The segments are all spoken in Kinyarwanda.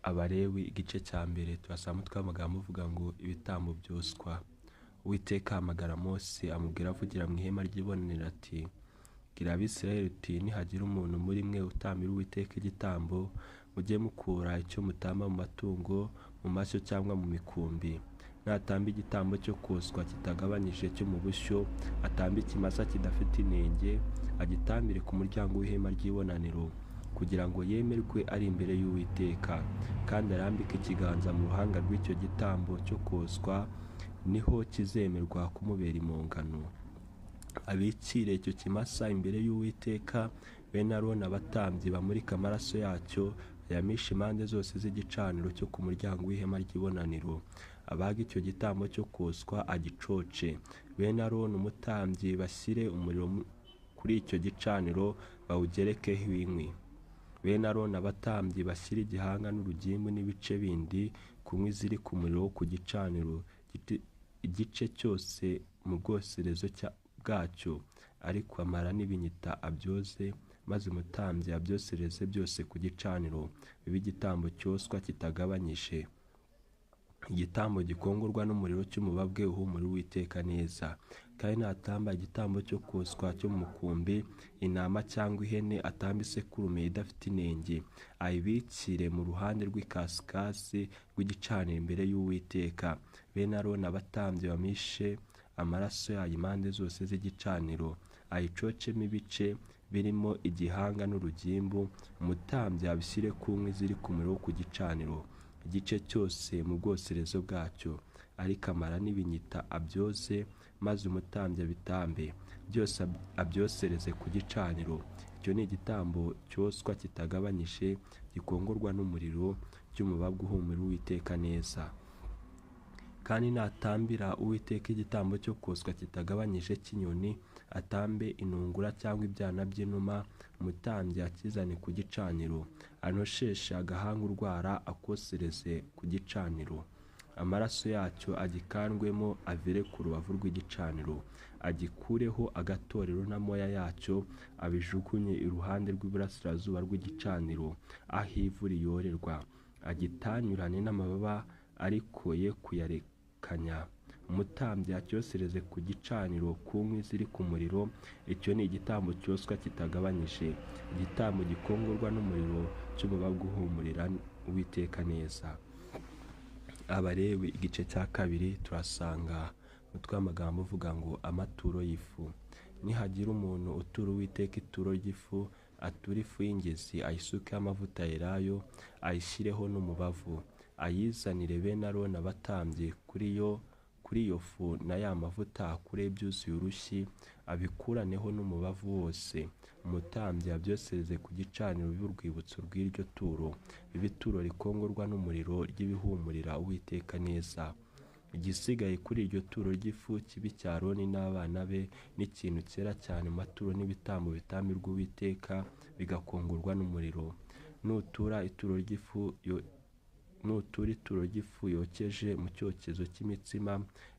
Abalewi igice cya mbere turasanga umutwe w'amagambo uvuga ngo ibitambo byoswa. Uwiteka ahamagara Mose amubwira avugira mu ihema ry'ibonaniro ati gira Abisirayeli uti nihagira umuntu muri mwe utambira Uwiteka igitambo mujye mukura icyo mutamba mu matungo mu mashyo cyangwa mu mikumbi. Natamba igitambo cyo koswa kitagabanyije cyo mu bushyo atamba ikimasa kidafite inenge agitambire ku muryango w'ihema ry'ibonaniro kugira ngo yemerwe ari imbere y'Uwiteka, kandi arambike ikiganza mu ruhanga rw'icyo gitambo cyo koswa niho kizemerwa kumubera impongano. Abicire icyo kimasa imbere y'Uwiteka, bene Aroni abatambyi bamurika amaraso yacyo ayamisha impande zose z'igicaniro cyo ku muryango w'ihema ry'ibonaniro. Abaga icyo gitambo cyo koswa agicoce, bene Aroni umutambyi bashyire umuriro kuri icyo gicaniro bawugerekeho inkwi. Bene Aroni abatambyi bashyira igihanga n'urugimbu n'ibice bindi ku nkwi ziri ku muriro wo ku gicaniro, igice cyose mu bwoserezo bwacyo, ariko amara n'ibinyita abyoze, maze umutambyi abyosereze byose ku gicaniro bibe igitambo cyoswa kitagabanyije, igitambo gikongorwa n'umuriro cy'umubabwe uhumura Uwiteka neza. Kandi natamba igitambo cyo koswa cyo mu mukumbi, intama cyangwa ihene, atamba isekurume idafite inenge, ayibikire mu ruhande rw'ikasikasi rw'igicaniro imbere y'Uwiteka. Bene Aroni abatambyi bamishe amaraso yayo impande zose z'igicaniro, ayicocemo ibice birimo igihanga n'urugimbu, umutambyi abishyire ku nkwi ziri ku muriro wo ku gicaniro, igice cyose mu bwoserezo bwacyo, ariko amara n'ibinyita abyoze, maze umutambyi abitambe byose abyosereze ku gicaniro. Icyo ni igitambo cyoswa kitagabanyije gikongorwa n'umuriro cy'umubabwe uhumura Uwiteka neza. Kandi natambira Uwiteka igitambo cyo koswa kitagabanyije cy'inyoni, atambe inungura cyangwa ibyana by'inuma, umutambyi akizane ku gicaniro, anosheshe agahanga urwara akosereze ku gicaniro. Amaraso yacyo agikandwemo avire ku rubavu rw'igicaniro, agikureho agatorero n'amoya yacyo abijugunye iruhande rw'iburasirazuba rw'igicaniro aho ivu riyorerwa, agitanyurane n'amababa ariko ye kuyarekanya. Umutambyi acyosereze ku gicaniro ku nkwi ziri ku muriro. Icyo ni igitambo cyoswa kitagabanyije, igitambo gikongorwa n'umuriro cy'umubabwe uhumurira Uwiteka neza. Abalewi igice cya kabiri turasanga umutwe w'amagambo uvuga ngo amaturo y'ifu. Nihagira umuntu utura Uwiteka ituro ry'ifu, atura ifu y'ingezi ayisukeho amavuta yerayo, ayishyireho n'umubavu, ayizanire bene Aroni abatambyi kuri iyo fu na ya mavuta akure byuzuye urushyi, abikuraneho n'umubavu wose. Umutambyi abyosereze ku gicaniro bibe urwibutso rw'iryo turo, bibe ituro rikongorwa n'umuriro ry'ibihumurira Uwiteka neza. Igisigaye kuri iryo turo ry'ifu kibi cya Aroni n'abana be, n'ikintu cyera cyane mu maturo n'ibitambo bitambirwa Uwiteka bigakongorwa n'umuriro. Nutura ituro ry'ifu yokeje mu cyokezo cy'imitsima,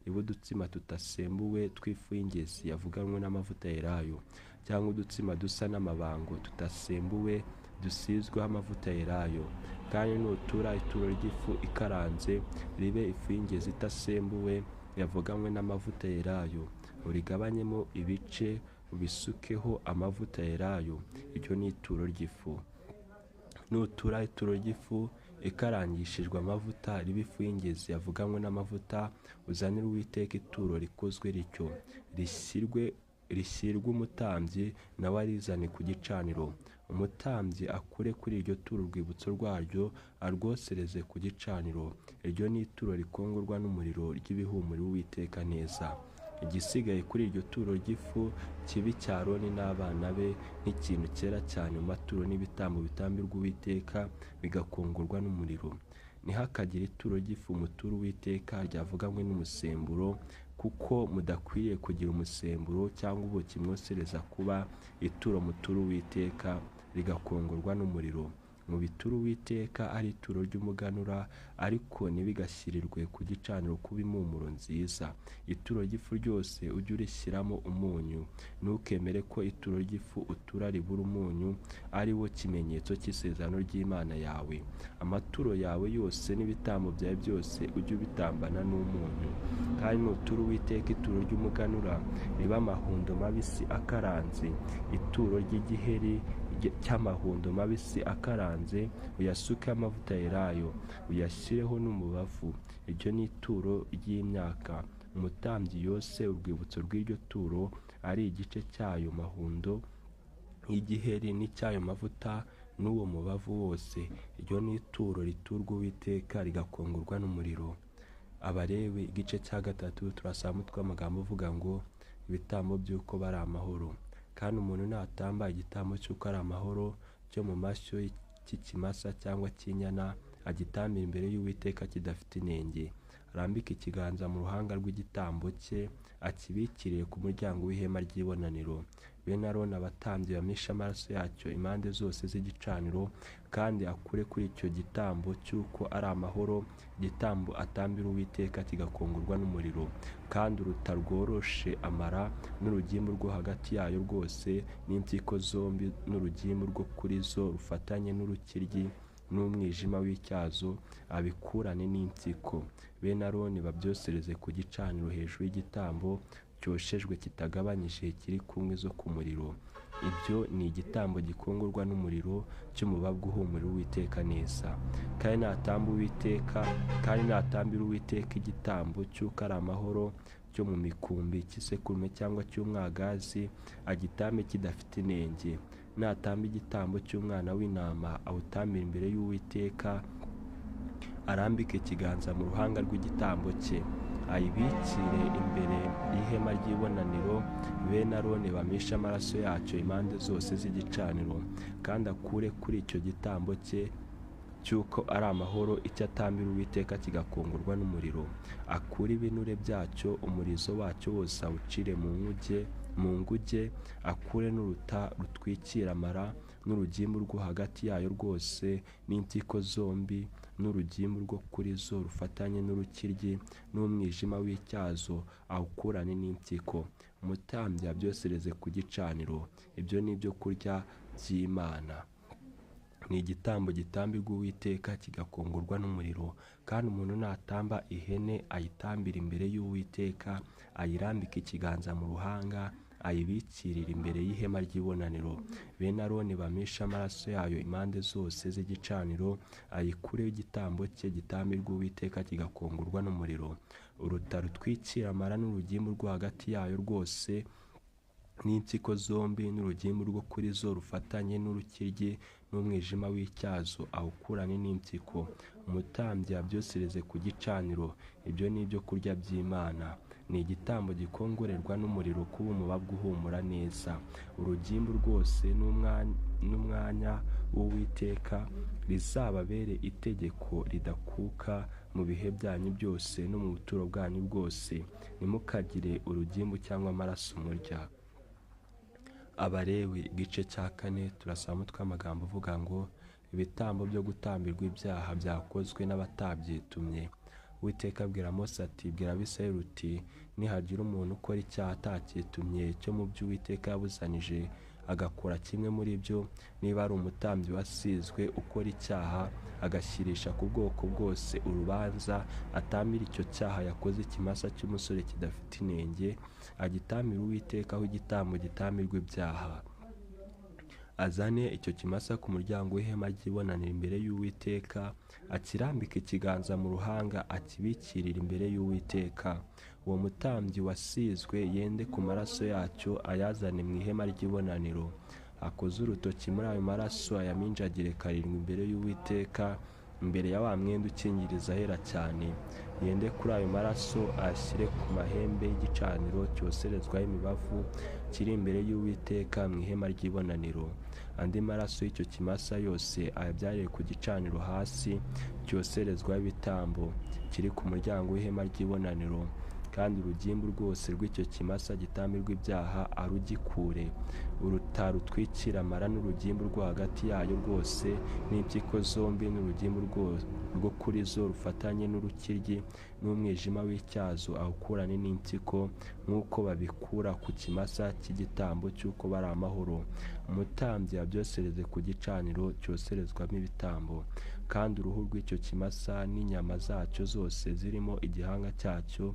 ibe udutsima tudasembuwe tw'ifu y'ingezi yavuganwe n'amavuta yerayo, cyangwa udutsima dusa n'amabango tudasembuwe dusizweho amavuta yerayo. Kandi nutura ituro ry'ifu ikaranze, ribe ifu y'ingezi idasembuwe yavuganwe n'amavuta yerayo, urigabanyemo ibice ubisukeho amavuta yerayo. Iryo ni ituro ry'ifu. Nutura ituro ry'ifu ikarangishijwe amavuta, ribe ifu y'ingezi yavuganwe n'amavuta, uzanire Uwiteka ituro rikozwe rityo, rishyirwe umutambyi nawe arizane ku gicaniro. Umutambyi akure kuri iryo turo urwibutso rwaryo arwosereze ku gicaniro. Iryo ni ituro rikongorwa n'umuriro ry'ibihumura Uwiteka neza. Igisigaye kuri iryo turo ry'ifu kibi cya Aroni n'abana be, nk'ikintu cyera cyane mu maturo n'ibitambo bitambirwa Uwiteka bigakongorwa n'umuriro. Ntihakagire ituro ry'ifu mutura Uwiteka ryavuganywe n'umusemburo, kuko mudakwiriye kugira umusemburo cyangwa ubuki mwosereza kuba ituro mutura Uwiteka rigakongorwa n'umuriro. mu biture Uwiteka ari ituro ry'umuganura, ariko ntibigashyirirwe ku gicaniro kuba impumuro nziza. Ituro ry'ifu ryose ujye urishyiramo umunyu. Ntukemere ko ituro ry'ifu utura ribura umunyu, ari wo kimenyetso cy'isezerano ry'Imana yawe. Amaturo yawe yose n'ibitambo byawe byose ujye ubitambana n'umunyu. Kandi nutura Uwiteka ituro ry'umuganura riba amahundo mabisi akaranze, ituro ry'igiheri cy'amahundo mabisi akaranze, uyasuke amavuta yerayo, uyashyireho n'umubavu. Iryo ni ituro ry'imyaka. Umutambyi yose urwibutso rw'iryo turo ari igice cy'ayo mahundo y'igiheri n'icy'ayo mavuta n'uwo mubavu wose. Iryo ni ituro riturwa Uwiteka rigakongorwa n'umuriro. Abalewi igice cya 3 turasanga umutwe w'amagambo uvuga ngo ibitambo by'uko bari amahoro. Kandi umuntu natamba igitambo cy'uko ari amahoro cyo mu mashyo cy'ikimasa cyangwa cy'inyana, agitambira imbere y'Uwiteka kidafite inenge. Arambike ikiganza mu ruhanga rw'igitambo cye, akibikiriye ku muryango w'ihema ry'ibonaniro. Bene Aroni abatambyi bamisha amaraso yacyo impande zose z'igicaniro, kandi akure kuri icyo gitambo cy'uko ari amahoro igitambo atambira Uwiteka kigakongorwa n'umuriro. Kandi uruta rworoshe amara n'urugimbu rwo hagati yayo rwose n'impyiko zombi n'urugimbu rwo kuri zo rufatanye n'urukiryi n'umwijima w'icyazo abikurane n'impyiko. Bene Aroni babyosereze ku gicaniro hejuru y'igitambo cyoshejwe kitagabanyije kiri kumwe zo ku muriro. Ibyo ni igitambo gikongorwa n'umuriro cy'umubabwa uhumurira Uwiteka neza. Kandi natambira Uwiteka igitambo cy'uko ari amahoro cyo mu mikumbi cy'isekurume cyangwa cy'umwagazi, agitambe kidafite inenge. Natamba igitambo cy'umwana w'intama awutambira imbere y'Uwiteka, arambike ikiganza mu ruhanga rw'igitambo cye, ayibikire imbere y'ihema ry'ibonaniro. Bene Aroni bamisha amaraso yacyo impande zose z'igicaniro, kandi akure kuri icyo gitambo cye cy'uko ari amahoro icyo atambira Uwiteka kigakongorwa n'umuriro. Akure ibinure byacyo, umurizo wacyo wose awucire mu nguge, akure n'uruta rutwikira amara n'urugimbu rwo hagati yayo rwose n'impyiko zombi n'urugimbu rwo kuri zo rufatanye n'urukiryi n'umwijima w'icyazo awukurane n'impyiko. Umutambyi abyosereze ku gicaniro. Ibyo ni ibyo kurya by'Imana. Ni igitambo gitambirwa Uwiteka kigakongorwa n'umuriro. Kandi umuntu natamba ihene ayitambira imbere y'Uwiteka, ayirambike ikiganza mu ruhanga, ayibikirira imbere y'ihema ry'ibonaniro. Bene Aroni bamisha amaraso yayo impande zose z'igicaniro, ayikureho igitambo cye gitambirwa Uwiteka kigakongorwa n'umuriro. Uruta rutwikira amara n'urugimbu rwo hagati yayo rwose n'impyiko zombi n'urugimbu rwo kuri zo rufatanye n'urukiryi n'umwijima w'icyazo awukurane n'impyiko. Umutambyi abyosereze ku gicaniro. Ibyo ni ibyo kurya by'Imana. Ni igitambo gikongorerwa n'umuriro kuba umubabwa uhumura neza. Urugimbu rwose n'umwanya w'Uwiteka rizababere itegeko ridakuka mu bihe byanyu byose no mu buturo bwanyu bwose. Ntimukagire urugimbu cyangwa amaraso murya. Abalewi igice cya 4 turasaba umutwe w'amagambo uvuga ngo ibitambo byo gutambirwa ibyaha byakozwe n'abatabyitumye. Uwiteka abwira Mose ati, bwira Abisirayeli uti, nihagira umuntu ukora icyaha atacyitumye cyo mu byo Uwiteka yabuzanije, agakora kimwe muri byo, niba ari umutambyi wasizwe ukora icyaha, agashyirisha ku bwoko bwose urubanza, atambira icyo cyaha yakoze ikimasa cy'umusore kidafite inenge, agitambira Uwiteka aho igitambo gitambirwa ibyaha. Azane icyo kimasa ku muryango w'ihema ry'ibonaniro imbere y'Uwiteka, akirambike ikiganza mu ruhanga, akibikirira imbere y'Uwiteka. Uwo mutambyi wasizwe yende ku maraso yacyo ayazane mu ihema ry'ibonaniro. Akoze urutoki muri ayo maraso ayaminjagire 7 imbere y'Uwiteka, imbere ya wa mwenda ukingiriza ahera cyane. Yende kuri ayo maraso ashyire ku mahembe y'igicaniro cyoserezwaho imibavu kiri imbere y'Uwiteka mu ihema ry'ibonaniro. Andi maraso y'icyo kimasa yose ayabyarire ku gicaniro hasi cyoserezwaho ibitambo kiri ku muryango w'ihema ry'ibonaniro. kandi urugimbu rwose rw'icyo kimasa gitambirwa ibyaha arugikure, urutarutwikira amara n'urugimbu rwo hagati yayo rwose n'impyiko zombi n'urugimbu rwo kuri zo rufatanye n'urukiryi n'umwijima w'icyazo awukurane n'impyiko nk'uko babikura ku kimasa cy'igitambo cy'uko bari amahoro. Umutambyi abyosereze ku gicaniro cyoserezwamo ibitambo, kandi uruhu rw'icyo kimasa n'inyama zacyo zose zirimo igihanga cyacyo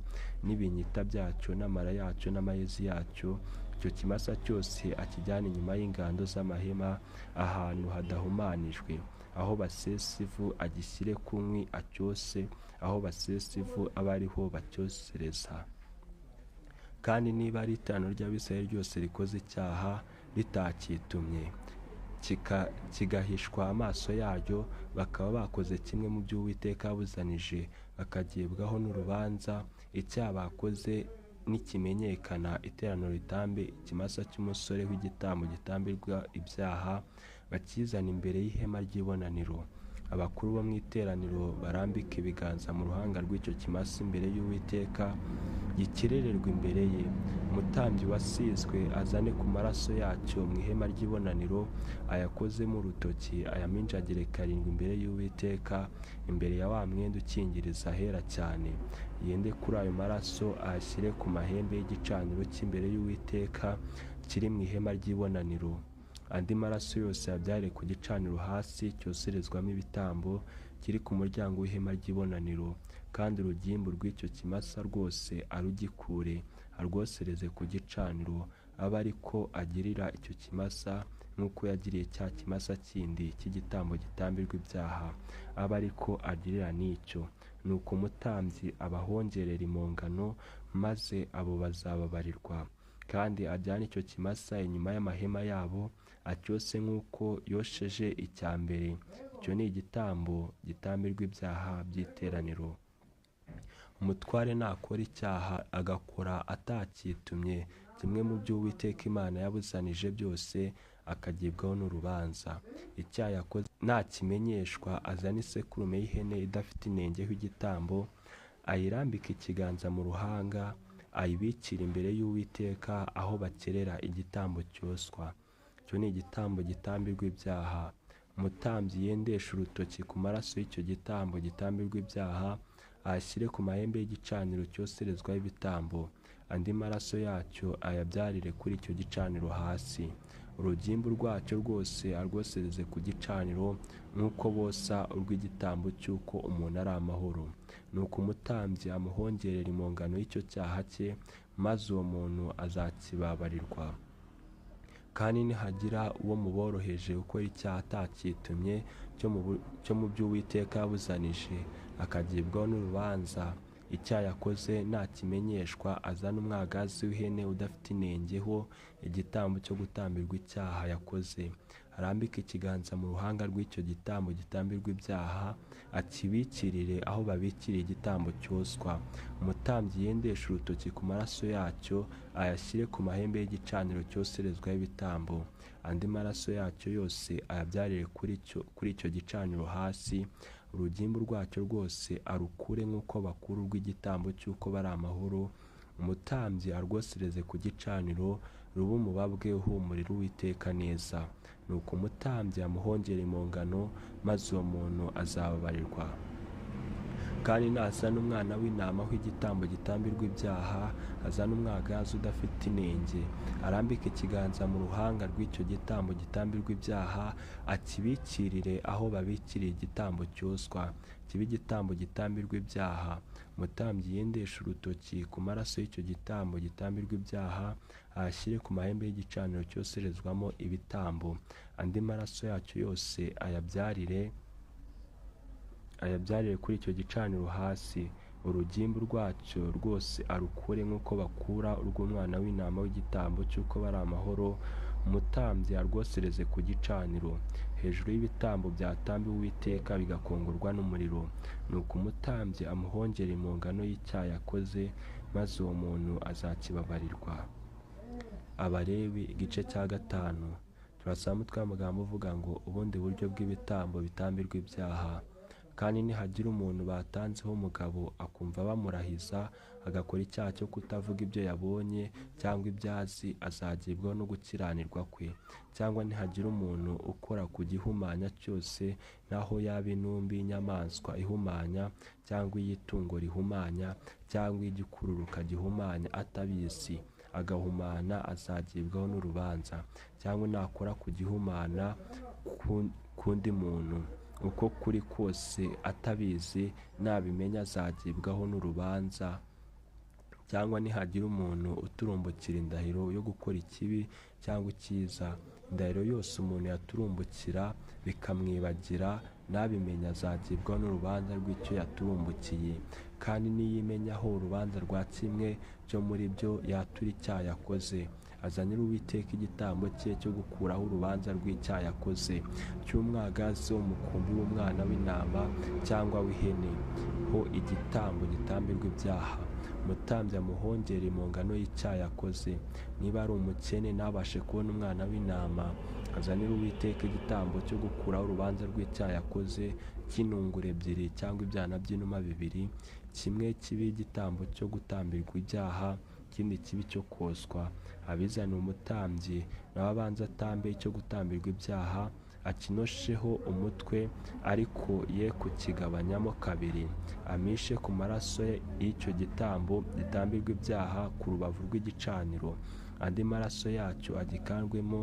n'ibinyita byacyo n'amara yacyo n'amayezi yacyo, icyo kimasa cyose akijyana inyuma y'ingando z'amahema ahantu hadahumanijwe, aho basesa ivu agishyire ku nkwi acyose, aho basesa ivu abe ariho bacyosereza. Kandi niba ari iteraniro ry'Abisirayeli ryose rikoze icyaha ritakitumye kigahishwa amaso yaryo, bakaba bakoze kimwe mu byo Uwiteka yabuzanije, bakagibwaho n'urubanza, icyaha bakoze nikimenyekana, iteraniro ritambe ikimasa cy'umusore w'igitambo gitambirwa ibyaha, bakizana imbere y'ihema ry'ibonaniro. Abakuru bo mu iteraniro barambika ibiganza mu ruhanga rw'icyo kimasa imbere y'Uwiteka, gikirererwa imbere ye. Umutambyi wasizwe azane ku maraso yacyo mu ihema ry'ibonaniro, ayakozemo urutoki, ayaminjagire karindwi imbere y'Uwiteka, imbere ya wa mwenda ukingiriza ahera cyane. Yende kuri ayo maraso ayashyire ku mahembe y'igicaniro cy'imbere y'Uwiteka kiri mu ihema ry'ibonaniro. Andi maraso yose yabyare ku gicaniro hasi cyoserezwamo ibitambo kiri ku muryango w'ihema ry'ibonaniro, kandi urugimbu rw'icyo kimasa rwose arugikure, arwosereze ku gicaniro, abe ariko agirira icyo kimasa nk'uko yagiriye cya kimasa kindi cy'igitambo gitambirwa ibyaha, abe ariko agirira n'icyo. Nuko umutambyi abahongerera impongano, maze abo bazababarirwa. Kandi ajyane icyo kimasa inyuma y'amahema yabo, acyose nk'uko yosheje icya mbere. Icyo ni igitambo gitambirwa ibyaha by'iteraniro. Umutware nakora icyaha agakora atakitumye kimwe mu byo Uwiteka Imana yabuzanije byose, akagibwaho n'urubanza. Icyaha yakoze nakimenyeshwa, azana isekurume y'ihene idafite inenge y'igitambo, ayirambike ikiganza mu ruhanga, ayibikira imbere y'Uwiteka aho bakerera igitambo cyoswa. Icyo ni igitambo gitambirwa ibyaha. Umutambyi yendesha urutoki ku maraso y'icyo gitambo gitambirwa ibyaha, ayashyire ku mahembe y'igicaniro cyoserezwaho ibitambo, andi maraso yacyo ayabyarire kuri icyo gicaniro hasi. Urugimbu rwacyo rwose arwosereze ku gicaniro nk'uko bosa urw'igitambo cy'uko umuntu ari amahoro. Nuko umutambyi amuhongerera impongano y'icyo cyaha cye, maze uwo muntu azakibabarirwa. Kandi nihagira uwo muboroheje gukora icyaha atakitumye cyo mu byo Uwiteka yabuzanije, akagibwaho n'urubanza, icyaha yakoze nakimenyeshwa, azana umwagazi w'ihene udafite inengeho igitambo cyo gutambirwa icyaha yakoze, arambike ikiganza mu ruhanga rw'icyo gitambo gitambirwa ibyaha, akibikirire aho babikiriye igitambo cyoswa. Umutambyi yendesha urutoki ku maraso yacyo, ayashyire ku mahembe y'igicaniro cyoserezwaho ibitambo, andi maraso yacyo yose ayabyarire kuri icyo gicaniro hasi. Urugimbu rwacyo rwose arukure nk'uko bakura urw'igitambo cy'uko bari amahoro. Umutambyi arwosereze ku gicaniro, ruba umubabwe uhumurira Uwiteka neza. Nuko umutambyi amuhongera impongano, maze uwo muntu azababarirwa. Kandi nazana umwana w'intama w'igitambo gitambirwa ibyaha, azana umwagazi udafite inenge, arambike ikiganza mu ruhanga rw'icyo gitambo gitambirwa ibyaha, akibikirire aho babikiriye igitambo cyoswa, kibe igitambo gitambirwa ibyaha. Umutambyi yendesha urutoki ku maraso y'icyo gitambo gitambirwa ibyaha, ayashyire ku mahembe y'igicaniro cyoserezwamo ibitambo, andi maraso yacyo yose ayabyarire kuri icyo gicaniro hasi. Urugimbu rwacyo rwose arukure nk'uko bakura urw'umwana w'intama w'igitambo cy'uko bari amahoro. Umutambyi arwosereze ku gicaniro hejuru y'ibitambo byatambiwe Uwiteka bigakongorwa n'umuriro. Nuko umutambyi amuhongera impongano y'icyaha yakoze, maze uwo muntu azakibabarirwa. Abalewi igice cya 5. Turasaba umutwe w'amagambo uvuga ngo ubundi buryo bw'ibitambo bitambirwa ibyaha. kandi nihagira umuntu batanzeho umugabo akumva bamurahiza agakora icyaha cyo kutavuga ibyo yabonye cyangwa ibyo azi, azagibwaho no gukiranirwa kwe. Cyangwa nihagira umuntu ukora ku gihumanya cyose, naho yaba intumbi y'inyamaswa ihumanya cyangwa iy'itungo rihumanya cyangwa igikururuka gihumanya atabizi, agahumana, azagibwaho n'urubanza. Cyangwa nakora ku gihumana k'undi muntu uko kuri kose atabizi, nabimenya azagibwaho n'urubanza. Cyangwa nihagira umuntu uturumbukira indahiro yo gukora ikibi cyangwa icyiza, indahiro yose umuntu yaturumbukira bikamwibagira, nabimenya azagibwaho n'urubanza rw'icyo yaturumbukiye. Kandi niyimenyaho urubanza rwa kimwe cyo muri byo, yatura icyaha yakoze, azanira Uwiteka igitambo cye cyo gukuraho urubanza rw'icyaha yakoze, cy'umwagazi w'umukumbi w'umwana w'intama cyangwa w'ihene, ho igitambo gitambirwa ibyaha. Umutambyi amuhongere mu ngano y'icyaha yakoze. Niba ari umukene ntabashe kubona umwana w'intama, azanira Uwiteka igitambo cyo gukuraho urubanza rw'icyaha yakoze, cy'intungure ebyiri cyangwa ibyana by'inuma bibiri, kimwe kibe igitambo cyo gutambirwa ibyaha, ikindi kibi cyo koswa. Abizanira umutambyi, nawe abanza atambe icyo gutambirwa ibyaha, akinosheho umutwe, ariko ye kukigabanyamo kabiri, amishe ku maraso y'icyo gitambo gitambirwa ibyaha ku rubavu rw'igicaniro, andi maraso yacyo agikandwemo,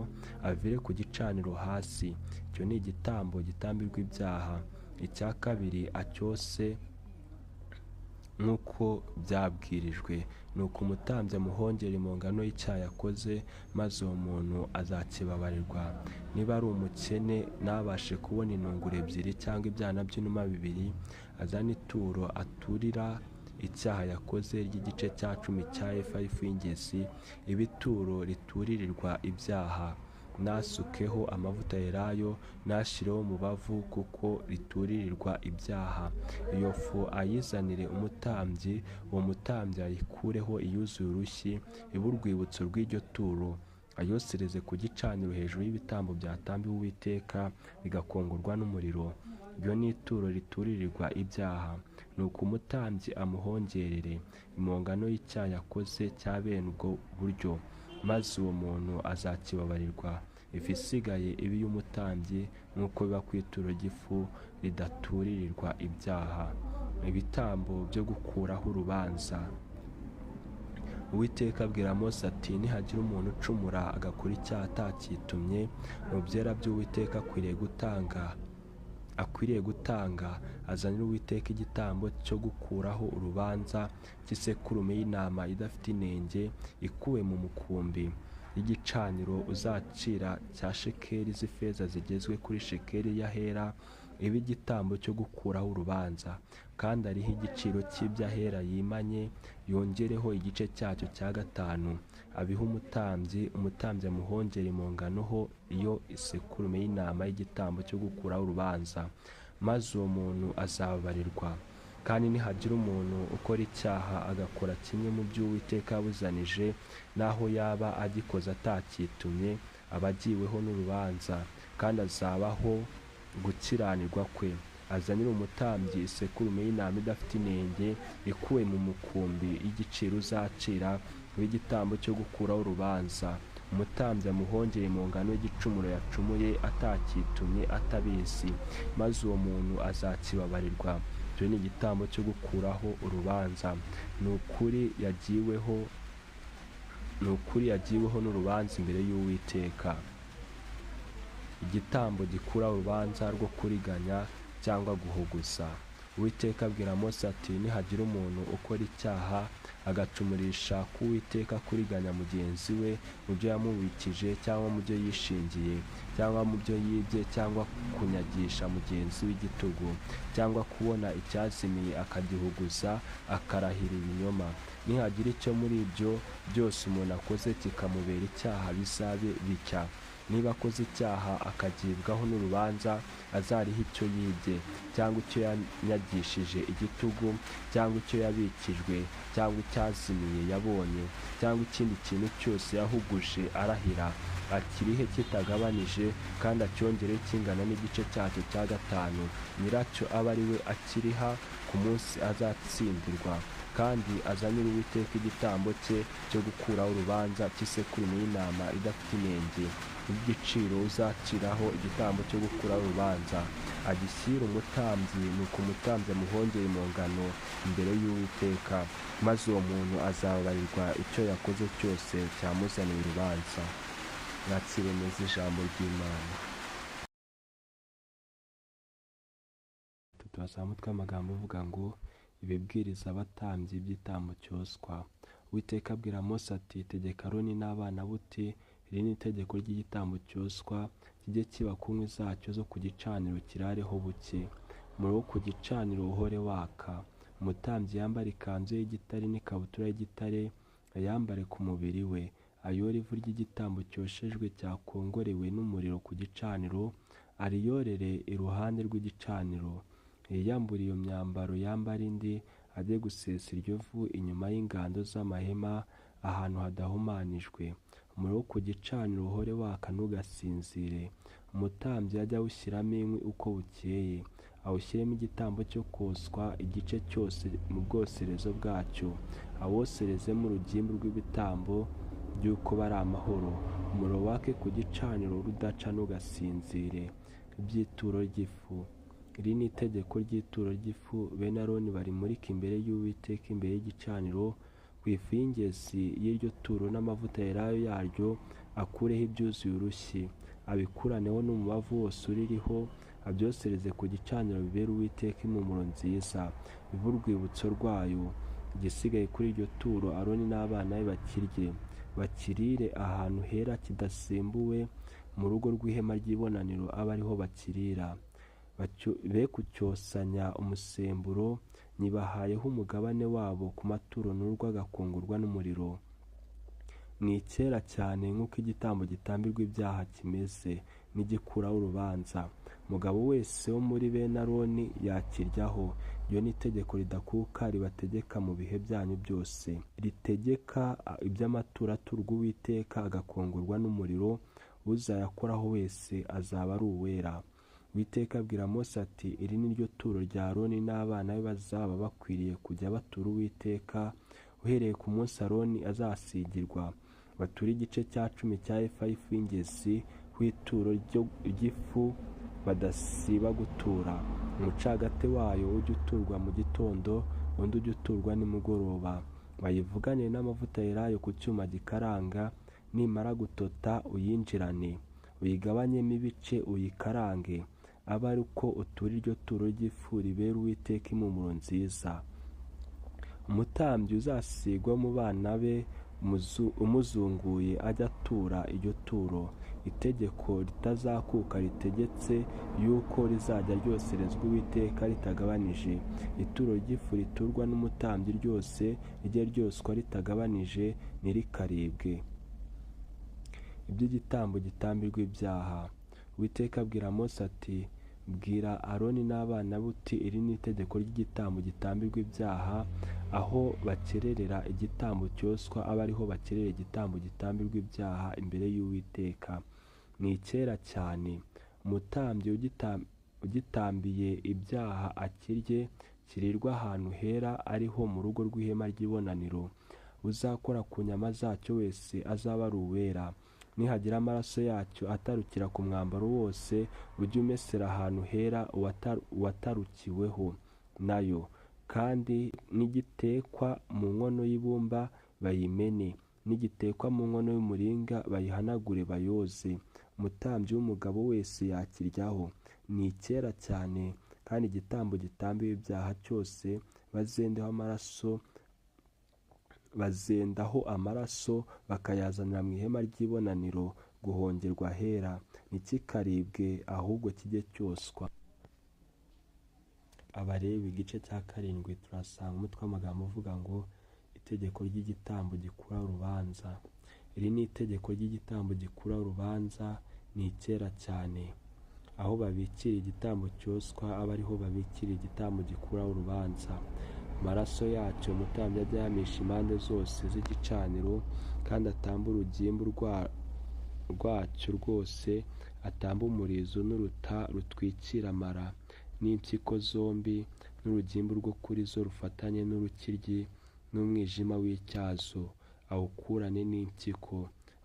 avire ku gicaniro hasi. Icyo ni igitambo gitambirwa ibyaha. Icya kabiri acyose nk'uko byabwirijwe. Nuko umutambyi amuhongere mu ngano y'icyaha yakoze, maze uwo muntu azakibabarirwa. Niba ari umukene ntabashe kubona intungure ebyiri cyangwa ibyana by'inuma bibiri, azana ituro aturira icyaha yakoze ry'igice cya 10 cya efa y'ifu y'ingezi, ibituro rituririrwa ibyaha. Nasukeho amavuta yerayo, nashireho umubavu, kuko rituririrwa ibyaha. Iyo fu ayizanire umutambyi, uwo mutambyi ayikureho iyuzuye urushyi, ibe urwibutso rw'iryo turo, ayosereze ku gicaniro hejuru y'ibitambo byatambiwe Uwiteka, bigakongorwa n'umuriro. Iryo ni ituro rituririrwa ibyaha. Nuko umutambyi amuhongerere impongano y'icyaha yakoze cya bene ubwo buryo, maze uwo muntu azakibabarirwa. Ifu isigaye ibe iy'umutambyi, nk'uko biba ku ituro ry'ifu ridaturirirwa ibyaha. Ibitambo byo gukuraho urubanza. Uwiteka abwira Mose ati, nihagira umuntu ucumura agakora icyaha atakitumye, mu byera by'Uwiteka akwiriye gutanga, azanira Uwiteka igitambo cyo gukuraho urubanza cy'isekurume y'intama idafite inenge, ikuwe mu mukumbi. Igicaniro uzacira cya shekeli z'ifeza zigezwe kuri shekeli y'ahera, ibe igitambo cyo gukuraho urubanza. Kandi ariho igiciro cy'iby'ahera yimanye, yongereho igice cyacyo cya 5, abiha umutambyi amuhongere mu ngano ho iyo isekurume y'intama y'igitambo cyo gukuraho urubanza, maze uwo muntu azababarirwa. Kandi nihagira umuntu ukora icyaha agakora kimwe mu byo Uwiteka yabuzanije, naho yaba agikoze atakitumye, aba agiweho n'urubanza, kandi azabaho gukiranirwa kwe. Azanira umutambyi isekurume y'intama idafite inenge, ikuwe mu mukumbi, y'igiciro uzacira w'igitambo cyo gukuraho urubanza. Umutambyi amuhongere mu ngano y'igicumuro yacumuye atakitumye atabizi, maze uwo muntu azakibabarirwa. Icyo ni igitambo cyo gukuraho urubanza. Ni ukuri yagiweho n'urubanza imbere y'Uwiteka. Igitambo gikuraho urubanza rwo kuriganya cyangwa guhuguza. Uwiteka abwira Mose ati, nihagira umuntu ukora icyaha agacumurisha ku Uwiteka kuriganya mugenzi we mu byo yamubikije cyangwa mu byo yishingiye cyangwa mu byo yibye, cyangwa kunyagisha mugenzi w'igitugu, cyangwa kubona icyazimiye akagihuguza, akarahira ibinyoma, nihagira icyo muri ibyo byose umuntu akoze kikamubera icyaha, bizabe bitya. niba akoze icyaha akagibwaho n'urubanza, azariha icyo yibye cyangwa icyo yanyagishije igitugu cyangwa icyo yabikijwe cyangwa icyazimiye yabonye cyangwa ikindi kintu cyose yahuguje arahira, akirihe kitagabanije kandi acyongereho kingana n'igice cyacyo cya gatanu, nyiracyo aba ari we akiriha ku munsi azatsindirwa. Kandi azanire Uwiteka igitambo cye cyo gukuraho urubanza cy'isekurume y'intama idafite inenge y'igiciro uzaciraho igitambo cyo gukuraho urubanza, agishyire umutambyi, nuko umutambyi amuhongere impongano imbere y'Uwiteka, maze uwo muntu azababarirwa icyo yakoze cyose cyamuzaniye urubanza. Mwakire neza ijambo ry'Imana. Turasaba umutwe w'amagambo uvuga ngo ibibwiriza abatambyi by'igitambo cyoswa. Uwiteka abwira Mose ati, tegeka Aroni n'abana buti, iri ni itegeko ry'igitambo cyoswa, kijye kiba ku nkwi zacyo zo ku gicaniro kirareho buke, umuriro wo ku gicaniro uhore waka. Umutambyi yambara ikanzu y'igitare n'ikabutura y'igitare, ayambare ku mubiri we, ayore ivu ry'igitambo cyoshejwe cyakongorewe n'umuriro ku gicaniro, ariyorere iruhande rw'igicaniro. Yiyambure iyo myambaro yambara indi, ajye gusesa iryo vu inyuma y'ingando z'amahema ahantu hadahumanijwe. Umuriro wo ku gicaniro uhore waka ntugasinzire. Umutambyi ajye awushyiramo inkwi uko bukeye, awushyiremo igitambo cyo koswa igice cyose mu bwoserezo bwacyo, awoserezemo urugimbu rw'ibitambo by'uko bari amahoro. Umuriro wake ku gicaniro rudaca ntugasinzire. Iby'ituro ry'ifu. Iri ni itegeko ry'ituro ry'ifu. Bene Aroni barimurika imbere y'Uwiteka imbere y'igicaniro ku ifu y'ingezi y'iryo turo n'amavuta yerayo yaryo, akureho ibyuzuye urushyi, abikuraneho n'umubavu wose uririho, abyosereze ku gicaniro bibera Uwiteka impumuro nziza, bibe urwibutso rwayo. Igisigaye kuri iryo turo Aroni n'abana be bakirye, bakirire ahantu hera kidasembuwe mu rugo rw'ihema ry'ibonaniro abe ariho bakirira. Be kucyosanya umusemburo, nyibahayeho umugabane wabo ku maturo n'urwo agakongorwa n'umuriro. Ni icyera cyane nk'uko igitambo gitambirwa ibyaha kimeze n'igikuraho urubanza. Umugabo wese wo muri bene Aroni yakiryaho. Iyo ni itegeko ridakuka ribategeka mu bihe byanyu byose. Ritegeka iby'amaturo aturwa Uwiteka agakongorwa n'umuriro, uzayakoraho wese azaba ari uwera. Uwiteka abwira Mose ati, iri ni ryo turo rya Aroni n'abana be bazaba bakwiriye kujya batura Uwiteka uhereye ku munsi Aroni azasigirwa. Bature igice cya 10 cya efa y'ifu y'ingezi w'ituro ry'ifu badasiba gutura. Umucagate wayo ujye uturwa mu gitondo, undi ujye uturwa nimugoroba. Bayivuganire n'amavuta yerayo ku cyuma gikaranga, nimara gutota uyinjirane, uyigabanyemo ibice uyikarange, abe ari uko utura iryo turo ry'ifu ribera Uwiteka impumuro nziza. Umutambyi uzasigwa mu bana be umuzunguye ajya atura iryo turo. Itegeko ritazakuka ritegetse yuko rizajya ryoserezwa Uwiteka ritagabanije. Ituro ry'ifu riturwa n'umutambyi ryose rijye ryoswa ritagabanije, ntirikaribwe. Iby'igitambo gitambirwa ibyaha. Uwiteka abwira Mose ati, bwira Aroni n'abana buti, iri ni itegeko ry'igitambo gitambirwa ibyaha, aho bakererera igitambo cyoswa abe ariho bakerera igitambo gitambirwa ibyaha imbere y'Uwiteka. Ni icyera cyane. Umutambyi ugitambiye ibyaha akirye, kirirwa ahantu hera ariho mu rugo rw'ihema ry'ibonaniro. Uzakora ku nyama zacyo wese azaba ari uwera. Nihagira amaraso yacyo atarukira ku mwambaro wose, ujye umesera ahantu hera uwatarukiweho nayo. Kandi nigitekwa mu nkono y'ibumba bayimene, nigitekwa mu nkono y'umuringa bayihanagure bayoze. Umutambyi w'umugabo wese yakiryaho. Ni icyera cyane. Kandi igitambo gitambiwe ibyaha cyose bazendaho amaraso bakayazanira mu ihema ry'ibonaniro guhongerwa ahera, ntikikaribwe ahubwo kijye cyoswa. Abalewi igice cya 7 turasanga umutwe w'amagambo uvuga ngo itegeko ry'igitambo gikuraho urubanza. Iri ni itegeko ry'igitambo gikuraho urubanza, ni kera cyane. Aho babikira igitambo cyoswa aba ariho babikira igitambo gikuraho urubanza. Amaraso yacyo umutambyi ajya yamisha impande zose z'igicaniro, kandi atamba urugimbu rwacyo rwose, atamba umurizo n'uruta rutwikira amara n'impyiko zombi, n'urugimbu rwo kuri zo rufatanye n'urukiryi n'umwijima w'icyazo, awukurane n'impyiko.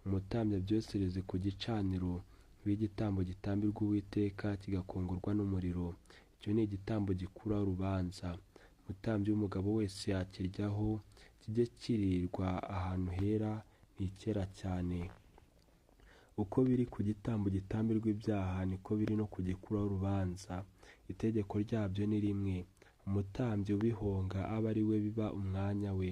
Umutambyi abyosereze ku gicaniro w'igitambo gitambirwa Uwiteka, kigakongorwa n'umuriro. Icyo ni igitambo gikuraho urubanza. Umutambyi w'umugabo wese yakiryaho, kijye kirirwa ahantu hera, ni kera cyane. Uko biri ku gitambo gitambirwa ibyaha, niko biri no ku gikuraho urubanza. Itegeko ryabyo ni rimwe. Umutambyi ubihonga abe ari we biba umwanya we,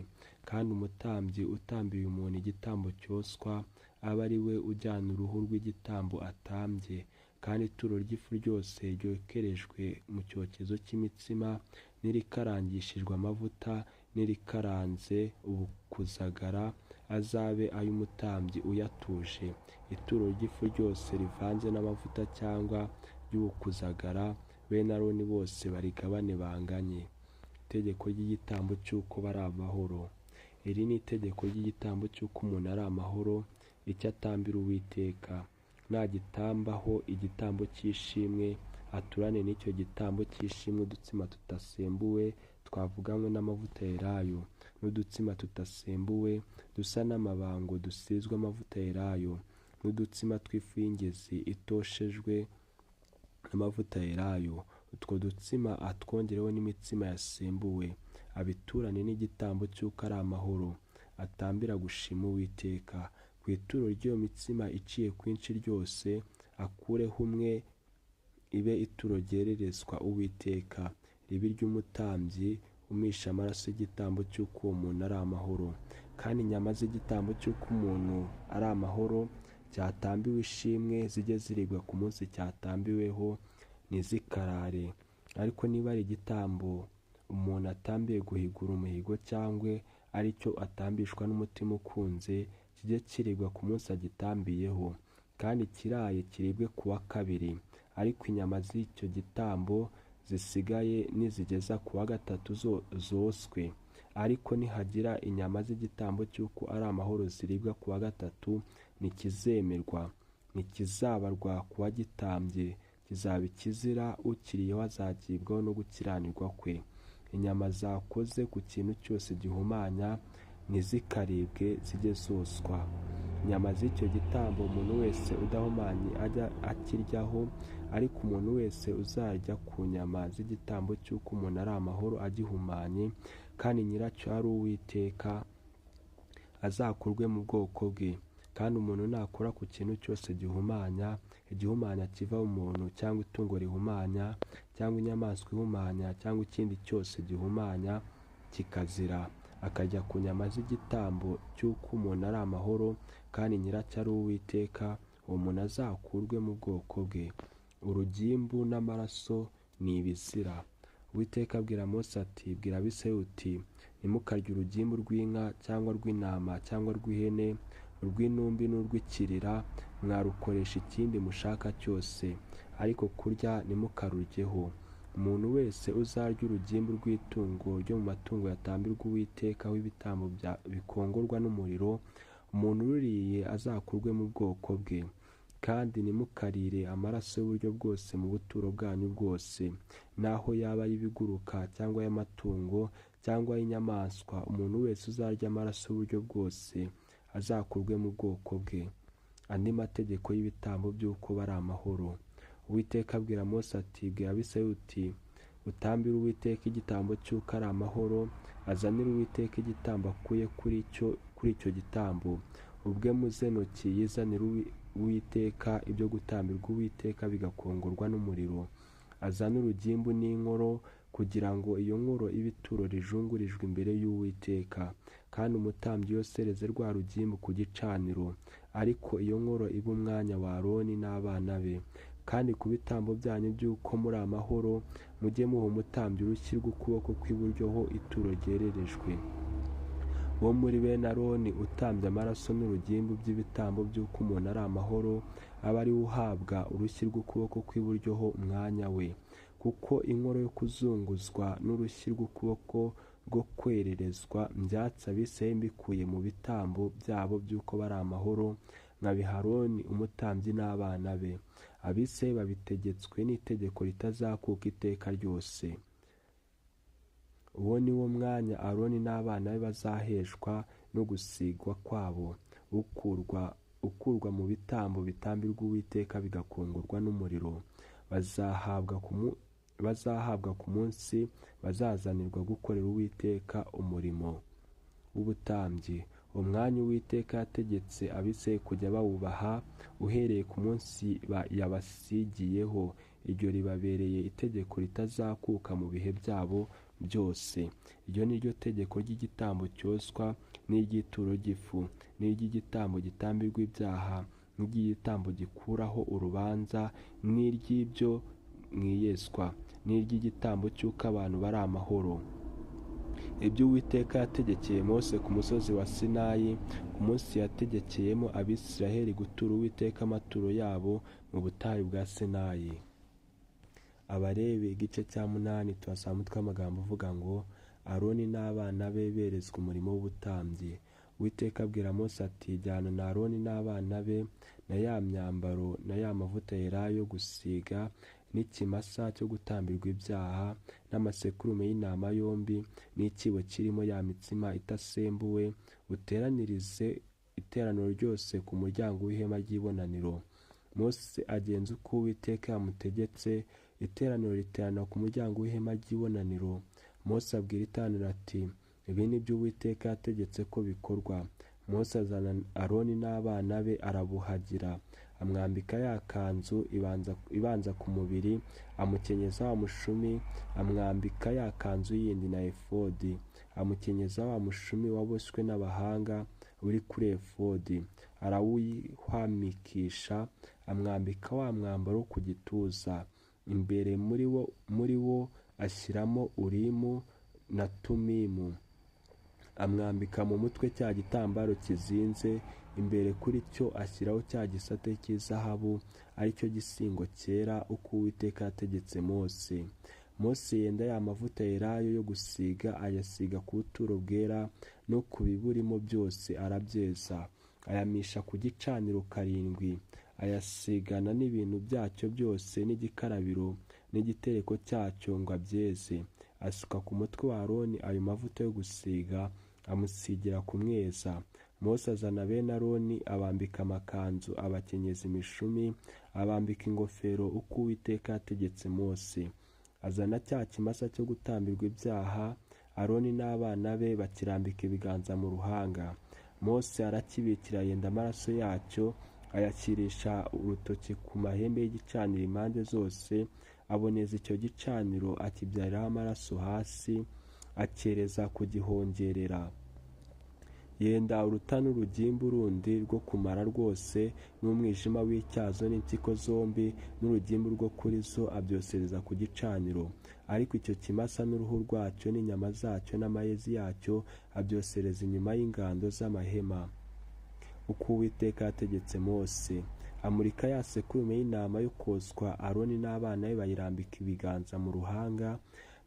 kandi umutambyi utambiye umuntu igitambo cyoswa abe ari we ujyana uruhu rw'igitambo atambye, kandi ituro ry'ifu ryose ryokerejwe mu cyokezo cy'imitsima, n'irikarangishijwe amavuta, n'irikaranze ubukuzagara, azabe ay'umutambyi uyatuje. Ituro ry'ifu ryose rivanze n'amavuta cyangwa ry'ubukuzagara, bene Aroni bose barigabane banganye. Itegeko ry'igitambo cy'uko bari amahoro. Iri ni itegeko ry'igitambo cy'uko umuntu ari amahoro, icyo atambira Uwiteka. Nagitambaho igitambo cy'ishimwe, aturane n'icyo gitambo cy'ishimwe udutsima tudasembuwe twavuganywe n'amavuta yerayo, n'udutsima tudasembuwe dusa n'amabango dusizwe amavuta yerayo, n'udutsima tw'ifu y'ingezi itoshejwe n'amavuta yerayo. Utwo dutsima atwongereho n'imitsima yasembuwe, abiturane n'igitambo cy'uko ari amahoro, atambira gushima Uwiteka. Ku ituro ry'iyo mitsima iciye kwinshi ryose, akureho umwe, ibe ituro ryererezwa Uwiteka, ribe iry'umutambyi umisha amaraso y'igitambo cy'uko uwo muntu ari amahoro. Kandi inyama z'igitambo cy'uko umuntu ari amahoro cyatambiwe ishimwe zijye ziribwa ku munsi cyatambiweho, ntizikarare. Ariko niba ari igitambo umuntu atambiye guhigura umuhigo, cyangwa ari cyo atambishwa n'umutima ukunze, kijye kiribwa ku munsi agitambiyeho, kandi kiraye kiribwe ku wa kabiri. Ariko inyama z'icyo gitambo zisigaye nizigeza ku wa gatatu zoswe. Ariko nihagira inyama z'igitambo cy'uko ari amahoro ziribwa ku wa gatatu, ntikizemerwa, ntikizabarwa ku wagitambye, kizaba ikizira, ukiriyeho azagibwaho no gukiranirwa kwe. Inyama zakoze ku kintu cyose gihumanya ntizikaribwe, zijye zoswa. Inyama z'icyo gitambo umuntu wese udahumanye ajya akiryaho, ariko umuntu wese uzarya ku nyama z'igitambo cy'uko umuntu ari amahoro agihumanye, kandi nyiracyo ari Uwiteka, azakurwe mu bwoko bwe. Kandi umuntu nakora ku kintu cyose gihumanya, igihumanya kiva umuntu, cyangwa itungo rihumanya, cyangwa inyamaswa ihumanya, cyangwa ikindi cyose gihumanya, kikazira, akajya ku nyama z'igitambo cy'uko umuntu ari amahoro, kandi nyiracyo ari Uwiteka, uwo muntu azakurwe mu bwoko bwe. Urugimbu n'amaraso ni ibizira. Uwiteka abwira Mose ati, bwira Abisirayeli uti, ntimukarye urugimbu rw'inka cyangwa rw'intama cyangwa rw'ihene, urw'intumbi n'urw'ikirira, mwarukoresha ikindi mushaka cyose, ariko kurya ntimukaruryeho. Umuntu wese uzarya urugimbu rw'itungo ryo mu matungo yatambirwa Uwiteka w'ibitambo bikongorwa n'umuriro, umuntu ururiye azakurwe mu bwoko bwe. Kandi ntimukarire amaraso y'uburyo bwose mu buturo bwanyu bwose, naho yaba ay'ibiguruka cyangwa ay'amatungo cyangwa ay'inyamaswa. Umuntu wese uzarya amaraso y'uburyo bwose azakurwe mu bwoko bwe. Andi mategeko y'ibitambo by'uko bari amahoro. Uwiteka abwira Mose ati, bwira Abisirayeli uti, utambire Uwiteka igitambo cy'uko ari amahoro, azanire Uwiteka igitambo akuye kuri icyo gitambo. Ubwe mu ze ntoki yizanire Uwiteka ibyo gutambirwa Uwiteka bigakongorwa n'umuriro. Azane urugimbu n'inkoro, kugira ngo iyo nkoro ibe ituro rijungurijwe imbere y'Uwiteka. Kandi umutambyi yosereze rwa rugimbu ku gicaniro, ariko iyo nkoro ibe umwanya wa Aroni n'abana be. Kandi ku bitambo byanyu by'uko muri amahoro, mujye muha umutambyi urushyi rw'ukuboko kw'iburyo ho ituro ryererejwe. uwo muri bene Aroni utambye amaraso n'urugimbu by'ibitambo by'uko umuntu ari amahoro, aba ari we uhabwa urushyi rw'ukuboko kw'iburyo ho umwanya we. Kuko inkoro yo kuzunguzwa n'urushyi rw'ukuboko rwo kwererezwa mbyatsi Abisirayeli mbikuye mu bitambo byabo by'uko bari amahoro, nkabiha Aroni umutambyi n'abana be. Abisirayeli babitegetswe n'itegeko ritazakuka iteka ryose. Uwo ni wo mwanya Aroni n'abana be bazaheshwa no gusigwa kwabo, ukurwa mu bitambo bitambirwa Uwiteka bigakongorwa n'umuriro. Bazahabwa ku munsi bazazanirwa gukorera Uwiteka umurimo w'ubutambyi. Umwanya Uwiteka yategetse Abisirayeli kujya bawubaha uhereye ku munsi yabasigiyeho, iryo ribabereye itegeko ritazakuka mu bihe byabo byose. Iryo ni ryo tegeko ry'igitambo cyoswa n'iry'ituro ry'ifu n'iry'igitambo gitambirwa ibyaha n'iry'igitambo gikuraho urubanza n'iry'ibyo mwiyeswa n'iry'igitambo cy'uko abantu bari amahoro. Ibyo Uwiteka yategekeye Mose ku musozi wa Sinayi, ku munsi yategekeyemo Abisirayeli gutura Uwiteka amaturo yabo mu butayu bwa Sinayi. Abalewi igice cya 8 tuhasanga umutwe w'amagambo uvuga ngo Aroni n'abana be berezwa umurimo w'ubutambyi. Uwiteka abwira Mose ati, jyana na Aroni n'abana be na ya myambaro na ya mavuta yera yo gusiga n'ikimasa cyo gutambirwa ibyaha n'amasekurume y'intama yombi n'ikibo kirimo ya mitsima itasembuwe, uteranirize iteraniro ryose ku muryango w'ihema ry'ibonaniro. Mose agenza uko Uwiteka yamutegetse, iteraniro riterana ku muryango w'ihema ry'ibonaniro. Mose abwira iteraniro ati, ibi ni byo Uwiteka yategetse ko bikorwa. Mose azana Aroni n'abana be arabuhagira, amwambika ya kanzu ibanza ku mubiri, amukenyeza wa mushumi, amwambika ya kanzu yindi na efodi, amukenyeza wa mushumi waboshywe n'abahanga uri kuri efodi, arawuhwamikisha, amwambika wa mwambaro ku gituza. Imbere muri wo ashyiramo Urimu na Tumimu, amwambika mu mutwe cya gitambaro kizinze, imbere kuri cyo ashyiraho cya gisate cy'izahabu ari cyo gisingo cyera uko Uwiteka yategetse Mose. Mose yenda ya mavuta yerayo yo gusiga ayasiga ku buturo bwera no ku biburimo byose arabyeza, ayamisha ku gicaniro 7, ayasigana n'ibintu byacyo byose n'igikarabiro n'igitereko cyacyo ngo abyeze. Asuka ku mutwe wa Aroni ayo mavuta yo gusiga, amusigira ku mweza. Mose azana bene Aroni abambika amakanzu, abakenyeza imishumi, abambika ingofero uko Uwiteka yategetse Mose. Azana cya kimasa cyo gutambirwa ibyaha, Aroni n'abana be bakirambika ibiganza mu ruhanga. Mose arakibikira yenda amaraso yacyo, ayakirisha urutoki ku mahembe y'igicaniro impande zose, aboneza icyo gicaniro akibyariraho amaraso hasi, akereza kugihongerera. Yenda uruta n'urugimbu rundi rwo kumara rwose n'umwijima w'icyazo n'impyiko zombi n'urugimbu rwo kuri zo abyosereza ku gicaniro. Ariko icyo kimasa n'uruhu rwacyo n'inyama zacyo n'amayezi yacyo abyosereza inyuma y'ingando z'amahema uko Uwiteka yategetse Mose. Amurika ya sekurume y'intama yo koswa, Aroni n'abana be bayirambika ibiganza mu ruhanga.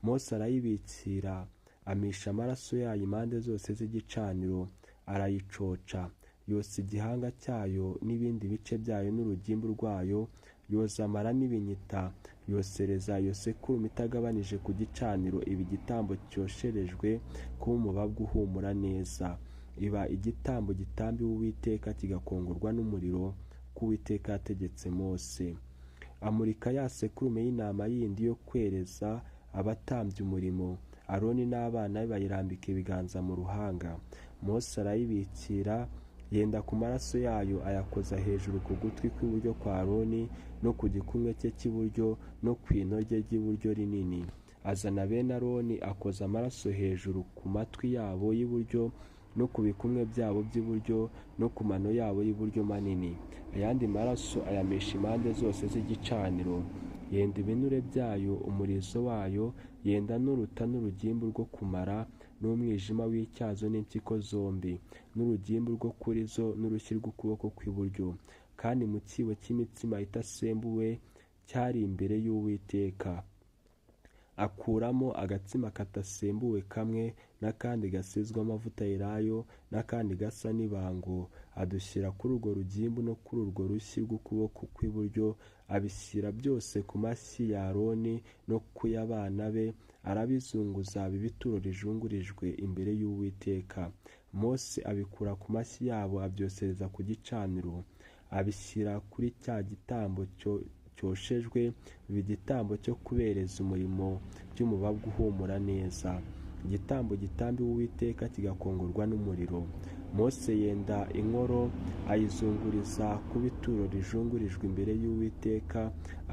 Mose arayibikira, amisha amaraso yayo impande zose z'igicaniro, arayicoca, yosa igihanga cyayo n'ibindi bice byayo n'urugimbu rwayo, yoza amara n'ibinyita, yosereza iyo sekurume itagabanije ku gicaniro iba igitambo cyosherejwe kuba umubabwa uhumura neza. Iba igitambo gitambiwe Uwiteka kigakongorwa n'umuriro ko Uwiteka yategetse Mose. Amurika ya sekurume y'intama yindi yo kwereza abatambye umurimo, Aroni n'abana be bayirambika ibiganza mu ruhanga. Mose arayibikira, yenda ku maraso yayo ayakoza hejuru ku gutwi kw'iburyo kwa Aroni no ku gikumwe cye cy'iburyo no ku ino rye ry'iburyo rinini. Azana bene Aroni akoza amaraso hejuru ku matwi yabo y'iburyo no ku bikumwe byabo by'iburyo no ku mano yabo y'iburyo manini. Ayandi maraso ayamisha impande zose z'igicaniro. yenda ibinure byayo, umurizo wayo, yenda n'uruta n'urugimbu rwo kumara, n'umwijima w'icyazo n'impyiko zombi, n'urugimbu rwo kuri zo, n'urushyi rw'ukuboko kw'iburyo. Kandi mu cyibo cy'imitsima itasembuwe cyari imbere y'Uwiteka akuramo agatsima katasembuwe kamwe, n'akandi gasizwe amavuta yelayo, n'akandi gasa n'ibango, adushyira kuri urwo rugimbu no kuri urwo rushyi rw'ukuboko kw'iburyo, abishyira byose ku mashyi ya Aroni no ku y'abana be, arabizunguza biba ituro rijungurijwe imbere y'Uwiteka. Mose abikura ku mashyi yabo abyosereza ku gicaniro, abishyira kuri cya gitambo cyoshejwe, biba igitambo cyo kubereza umurimo by'umubavu uhumura neza. Igitambo gitambiwe Uwiteka kigakongorwa n'umuriro. Mose yenda inkoro ayizunguriza kuba ituro rijungurijwe imbere y'Uwiteka,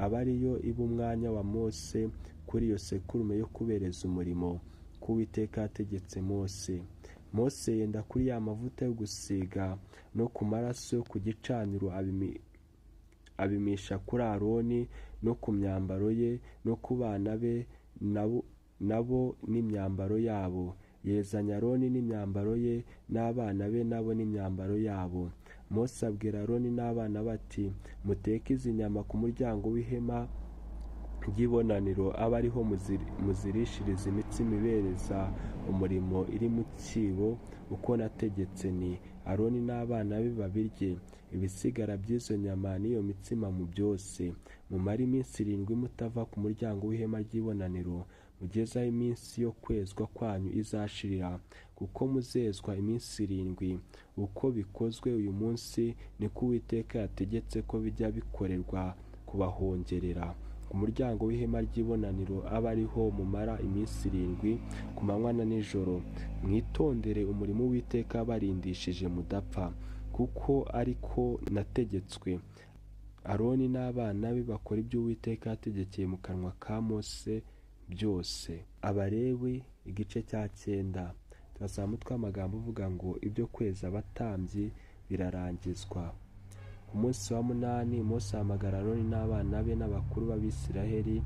aba ariyo iba umwanya wa Mose kuri iyo sekurume yo kubereza umurimo ko Uwiteka yategetse Mose. Mose yenda kuri ya mavuta yo gusiga no ku maraso yo ku gicaniro abimisha kuri Aroni no ku myambaro ye no ku bana be nabo n'imyambaro yabo. Yezanya Aroni n'imyambaro ye, n'abana be nabo n'imyambaro yabo. Mose abwira Aroni n'abana bati, muteke izi nyama ku muryango w'ihema ry'ibonaniro, abe ariho muzirishiriza imitsima ibereza umurimo iri mu cyibo uko nategetse. Ni Aroni n'abana be babirye. Ibisigara by'izo nyama n'iyo mitsima mu byose. Mumare iminsi 7 mutava ku muryango w'ihema ry'ibonaniro, mugeze aho iminsi yo kwezwa kwanyu izashirira, kuko muzezwa iminsi 7. Uko bikozwe uyu munsi niko Uwiteka yategetse ko bijya bikorerwa kubahongerera. Ku muryango w'ihema ry'ibonaniro aba ariho mumara iminsi 7 ku manywa na nijoro. Mwitondere umurimo Uwiteka barindishije mudapfa, kuko ariko nategetswe. Aroni n'abana be bakora ibyo Uwiteka yategekeye mu kanwa ka Mose byose. Abalewi igice cya 9. Turasaba umutwe w'amagambo uvuga ngo ibyo kweza abatambyi birarangizwa. Ku munsi wa 8 Mose ahamagara Aroni n'abana be n'abakuru b'Abisiraheli,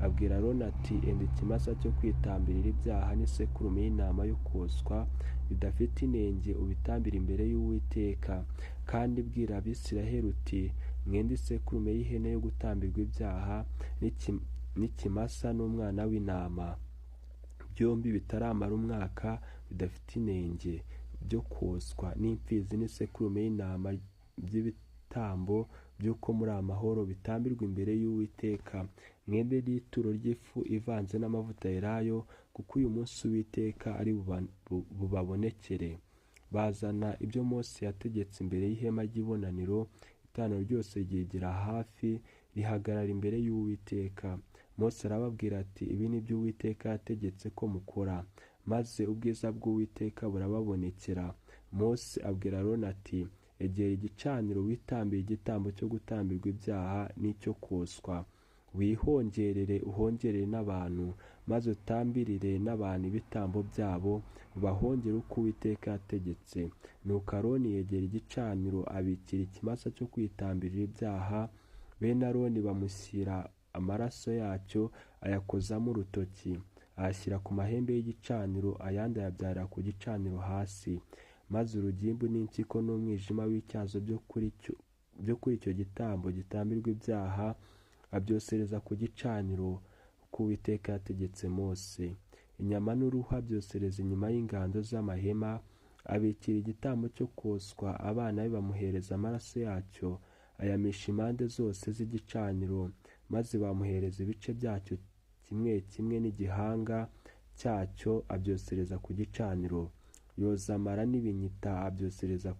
abwira Aroni ati, enda ikimasa cyo kwitambirira ibyaha n'isekurume y'intama yo koswa bidafite inenge ubitambira imbere y'Uwiteka. Kandi bwira Abisiraheli uti, mwende isekurume y'ihene yo gutambirwa ibyaha n'ikimasa n'umwana w'intama, byombi bitaramara umwaka, bidafite inenge, byo koswa, n'imfizi n'isekurume y'intama by'ibitambo by'uko muri amahoro bitambirwa imbere y'Uwiteka. Mwende n'ituro ry'ifu ivanze n'amavuta yelayo, kuko uyu munsi Uwiteka ari bubabonekere. Bazana ibyo Mose yategetse imbere y'ihema ry'ibonaniro. Iteraniro ryose ryegera hafi rihagarara imbere y'Uwiteka. Mose arababwira ati, ibi ni byo Uwiteka yategetse ko mukora. Maze ubwiza bw'Uwiteka burababonekera. Mose abwira Aroni ati, egera igicaniro witambiye igitambo cyo gutambirwa ibyaha n'icyo koswa. Wihongerere uhongerere n'abantu, maze utambirire n'abantu ibitambo byabo, ubahongere uko Uwiteka yategetse. Nuko Aroni yegera igicaniro abikira ikimasa cyo kwitambirira ibyaha. Bene Aroni bamushyira amaraso yacyo, ayakozamo urutoki, ayashyira ku mahembe y'igicaniro, ayandi ayabyarira ku gicaniro hasi. Maze urugimbu n'impyiko n'umwijima w'icyazo byo kuri icyo gitambo gitambirwa ibyaha abyosereza ku gicaniro uko Uwiteka yategetse Mose. Inyama n'uruhu abyosereza inyuma y'ingando z'amahema. Abikira igitambo cyo koswa, abana be bamuhereza amaraso yacyo, ayamisha impande zose z'igicaniro, maze bamuhereza ibice byacyo kimwe kimwe n'igihanga cyacyo, abyosereza ku gicaniro. Yoza amara n'ibinyita abyosereza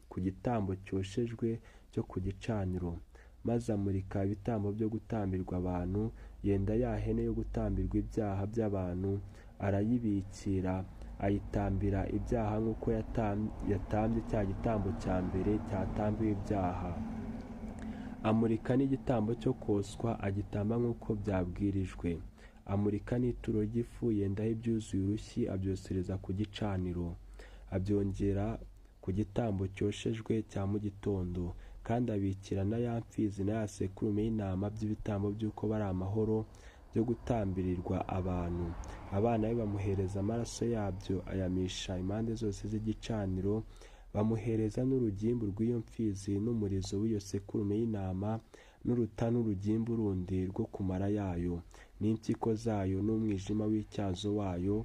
ku gitambo cyoshejwe cyo ku gicaniro. Maze amurika ibitambo byo gutambirwa abantu. Yenda ya hene yo gutambirwa ibyaha by'abantu arayibikira, ayitambira ibyaha nk'uko yatambye cya gitambo cya mbere cyatambiwe ibyaha. Amurika n'igitambo cyo koswa agitamba nk'uko byabwirijwe. Amurika n'ituro ry'ifu yendaho ibyuzuye urushyi abyosereza ku gicaniro. Abyongera ku gitambo cyoshejwe cya mu gitondo. kandi abikira na ya mfizi na ya sekurume y'intama by'ibitambo by'uko bari amahoro byo gutambirirwa abantu. Abana be bamuhereza amaraso yabyo ayamisha impande zose z'igicaniro, bamuhereza n'urugimbu rw'iyo mfizi n'umurizo w'iyo sekurume y'intama n'uruta n'urugimbu rundi rwo ku mara yayo n'impyiko zayo n'umwijima w'icyazo wayo,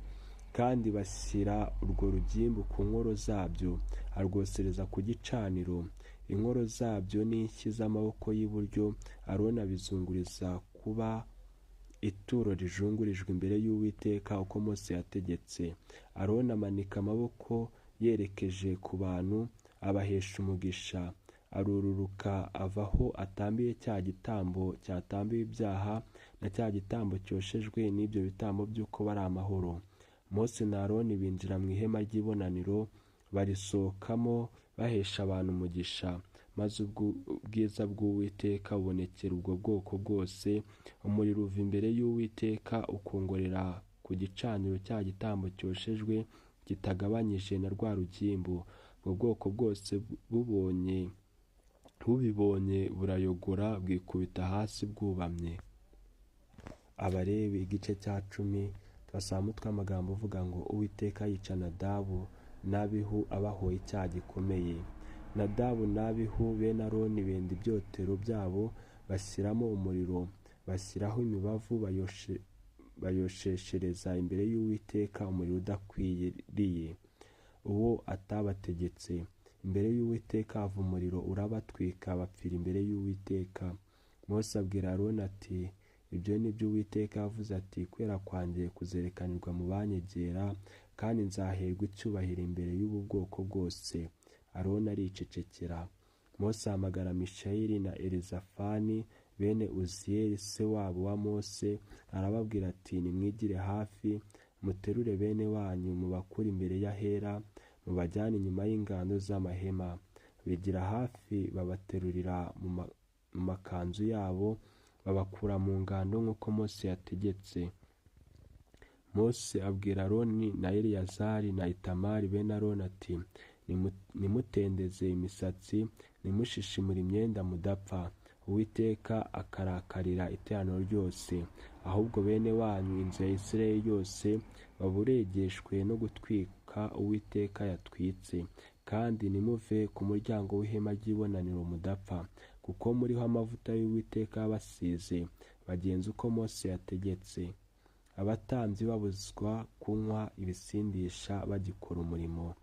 kandi bashyira urwo rugimbu ku nkoro zabyo arwosereza ku gicaniro. Inkoro zabyo n'inshyi z'amaboko y'iburyo Aroni abizunguriza kuba ituro rijungurijwe imbere y'Uwiteka uko Mose yategetse. Aroni amanika amaboko yerekeje ku bantu, abahesha umugisha, arururuka ava aho atambiye cya gitambo cyatambiwe ibyaha na cya gitambo cyoshejwe n'ibyo bitambo by'uko bari amahoro. Mose na Aroni binjira mu ihema ry'ibonaniro, barisohokamo bahesha abantu umugisha, maze ubwiza bw'Uwiteka bubonekera ubwo bwoko bwose. Umuriro uva imbere y'Uwiteka ukongorera ku gicaniro cya gitambo cyoshejwe kitagabanyije na rwa rugimbu. Ubwo bwoko bwose bubibonye burayogora bwikubita hasi bwubamye. Abalewi igice cya 10 turasanga tw'amagambo uvuga ngo Uwiteka yica Nadabu n'Abihu abahoye icyaha gikomeye. Nadabu n'Abihu bene Aroni benda ibyotero byabo bashyiramo umuriro, bashyiraho imibavu bayosheshereza imbere y'Uwiteka umuriro udakwiriye uwo atabategetse. Imbere y'Uwiteka hava umuriro urabatwika, bapfira imbere y'Uwiteka. Mose abwira Aroni ati, ibyo ni byo Uwiteka yavuze ati, kwera kwanjye kuzerekanirwa mu banyegera, kandi nzaherwa icyubahiro imbere y'ubu bwoko bwose. Aroni aricecekera. Mose ahamagara Mishayeli na Elizafani bene Uziyeli se wabo wa Mose, arababwira ati, nimwigire hafi, muterure bene wanyu mubakure imbere y'ahera, mubajyane inyuma y'ingando z'amahema. Bigira hafi babaterurira mu makanzu yabo, babakura mu ngando nk'uko Mose yategetse. Mose abwira Aroni na Eleyazari na Itamari bene Aroni ati, nimutendeze imisatsi, nimushishimure imyenda mudapfa, Uwiteka akarakarira iteraniro ryose. Ahubwo bene wanyu inzu ya Isirayeli yose baburegeshwe no gutwika Uwiteka yatwitse, kandi nimuve ku muryango w'ihema ry'ibonaniro mudapfa, kuko muriho amavuta y'Uwiteka yabasize. Bagenza uko Mose yategetse. Abatambyi babuzwa kunywa ibisindisha bagikora umurimo.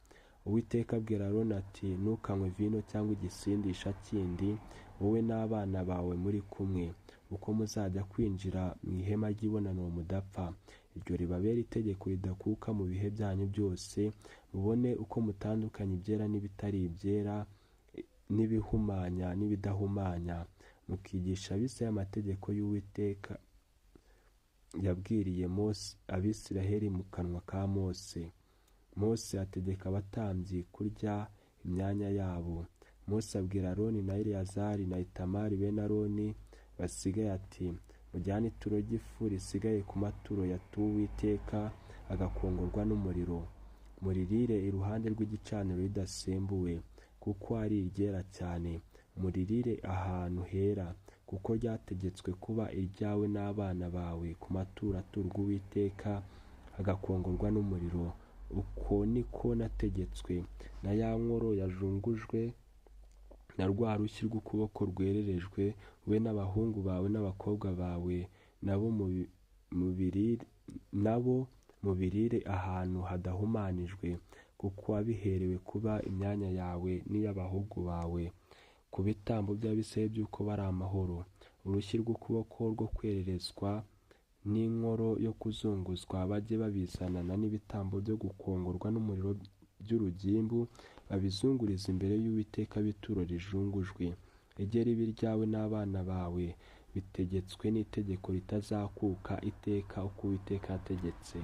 Uwiteka abwira Aroni ati, ntukanywe vino cyangwa igisindisha kindi, wowe n'abana bawe muri kumwe, uko muzajya kwinjira mu ihema ry'ibonaniro mudapfa. Iryo ribabera itegeko ridakuka mu bihe byanyu byose, mubone uko mutandukanya ibyera n'ibitari ibyera, n'ibihumanya n'ibidahumanya, mukigisha Abisirayeli amategeko y'Uwiteka yabwiriye Mose Abisirayeli mu kanwa ka Mose. Mose ategeka abatambyi kurya imyanya yabo. Mose abwira Aroni na Eleyazari na Itamari bene Aroni basigaye ati, mujyane ituro ry'ifu risigaye ku maturo yatuwe Uwiteka agakongorwa n'umuriro, muririre iruhande rw'igicaniro ridasembuwe, kuko ari iryera cyane. Muririre ahantu hera, kuko ryategetswe kuba iryawe n'abana bawe ku maturo aturwa Uwiteka agakongorwa n'umuriro. Uko niko nategetswe. Na ya nkoro yajungujwe na rwa rushyi rw'ukuboko rwererejwe, we n'abahungu bawe n'abakobwa bawe, nabo mubirire ahantu hadahumanijwe, kuko wabiherewe kuba imyanya yawe n'iy'abahungu bawe, ku bitambo by'Abisirayeli by'uko bari amahoro. Urushyi rw'ukuboko rwo kwererezwa n'inkoro yo kuzunguzwa bajye babizanana n'ibitambo byo gukongorwa n'umuriro by'urugimbu, babizunguriza imbere y'Uwiteka bituro rijungujwe. Rijye riba iryawe n'abana bawe, bitegetswe n'itegeko ritazakuka iteka uko Uwiteka yategetse.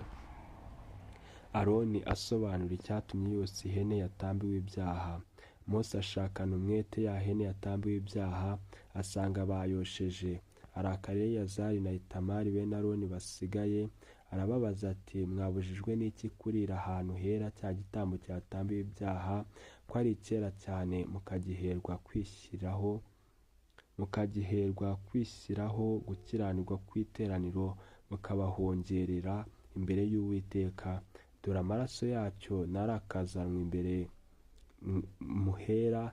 Aroni asobanura icyatumye yose ihene yatambiwe ibyaha. Mose ashakana umwete ya hene yatambiwe ibyaha, asanga bayosheje. Arakarira Eleyazari na Itamari bene Aroni basigaye, arababaza ati mwabujijwe n'iki kurira ahantu hera cya gitambo cyatambiwe ibyaha ko ari kera cyane mukagiherwa kwishyiraho gukiranirwa kw'iteraniro mukabahongerera imbere y'Uwiteka. Dore amaraso yacyo narakazanwe imbere muhera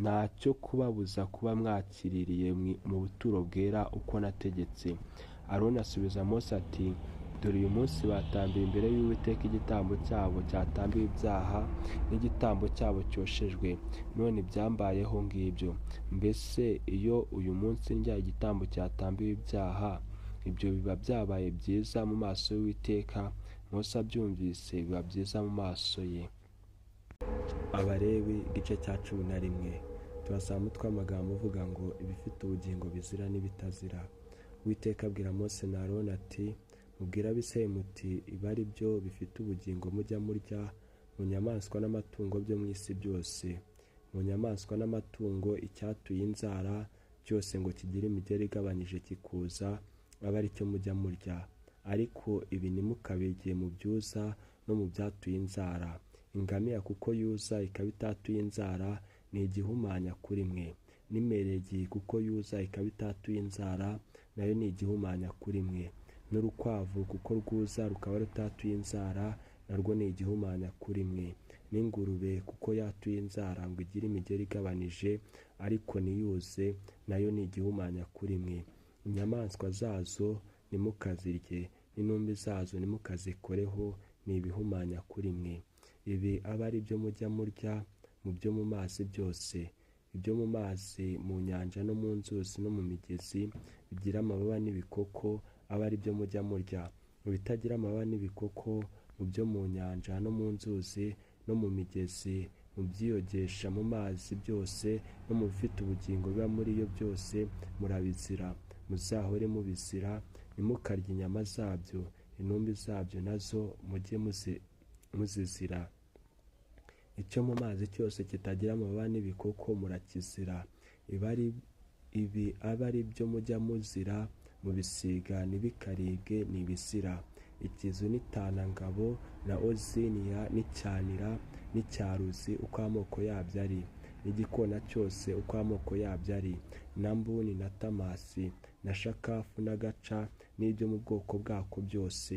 ntacyo kubabuza kuba mwakiririye mu buturo bwera uko nategetse. Aroni asubiza Mose ati dore uyu munsi batambiye imbere y'Uwiteka igitambo cyabo cyatambiwe ibyaha n'igitambo cyabo cyoshejwe, none byambayeho ngibyo. Mbese iyo uyu munsi ndya igitambo cyatambiwe ibyaha, ibyo biba byabaye byiza mu maso y'Uwiteka? Mose abyumvise biba byiza mu maso ye. Abalewi igice cya 11. Turasanga umutwe w'amagambo uvuga ngo ibifite ubugingo bizira n'ibitazira. Uwiteka abwira Mose na Aroni ati mubwire Abisirayeli muti ibi ari byo bifite ubugingo mujya murya mu nyamaswa n'amatungo byo mu isi byose, mu nyamaswa n'amatungo icyatuye inzara cyose ngo kigire imigeri igabanyije kikuza abe ari cyo mujya murya, ariko ibi ntimukabirye mu byuza no mu byatuye inzara. Ingamiya kuko yuza ikaba itatuye inzara ni igihumanya kuri mwe, n'imeregi kuko yuza ikaba itatuye inzara nayo ni igihumanya kuri mwe, n'urukwavu kuko rwuza rukaba rutatuye inzara narwo ni igihumanya kuri mwe, n'ingurube kuko yatuye inzara ngo igire imigeri igabanije ariko ntiyuze nayo ni igihumanya kuri mwe. Inyamaswa zazo ntimukazirye, n'intumbi zazo ntimukazikoreho, ni ibihumanya kuri mwe. Ibi aba ari byo mujya murya mu byo mu mazi byose, ibyo mu mazi, mu nyanja no mu nzuzi no mu migezi bigira amababa n'ibikoko aba ari byo mujya murya. Mu bitagira amababa n'ibikoko, mu byo mu nyanja no mu nzuzi no mu migezi, mu byiyogesha mu mazi byose no mu bifite ubugingo biba muri yo byose murabizira, muzahore mubizira. Ntimukarye inyama zabyo, intumbi zabyo nazo mujye muzizira. Icyo mu mazi cyose kitagira amababa n'ibikoko murakizira. Ibi aba ari byo mujya muzira. Mu bisiga ntibikaribwe ni ibizira: ikizu n'itandangabo na oziniya n'icyanira n'icyaruzi uko amoko yabyo ari, n'igikona cyose uko amoko yabyo ari, na mbuni na tamasi na shakafu n'agaca n'ibyo mu bwoko bwako byose,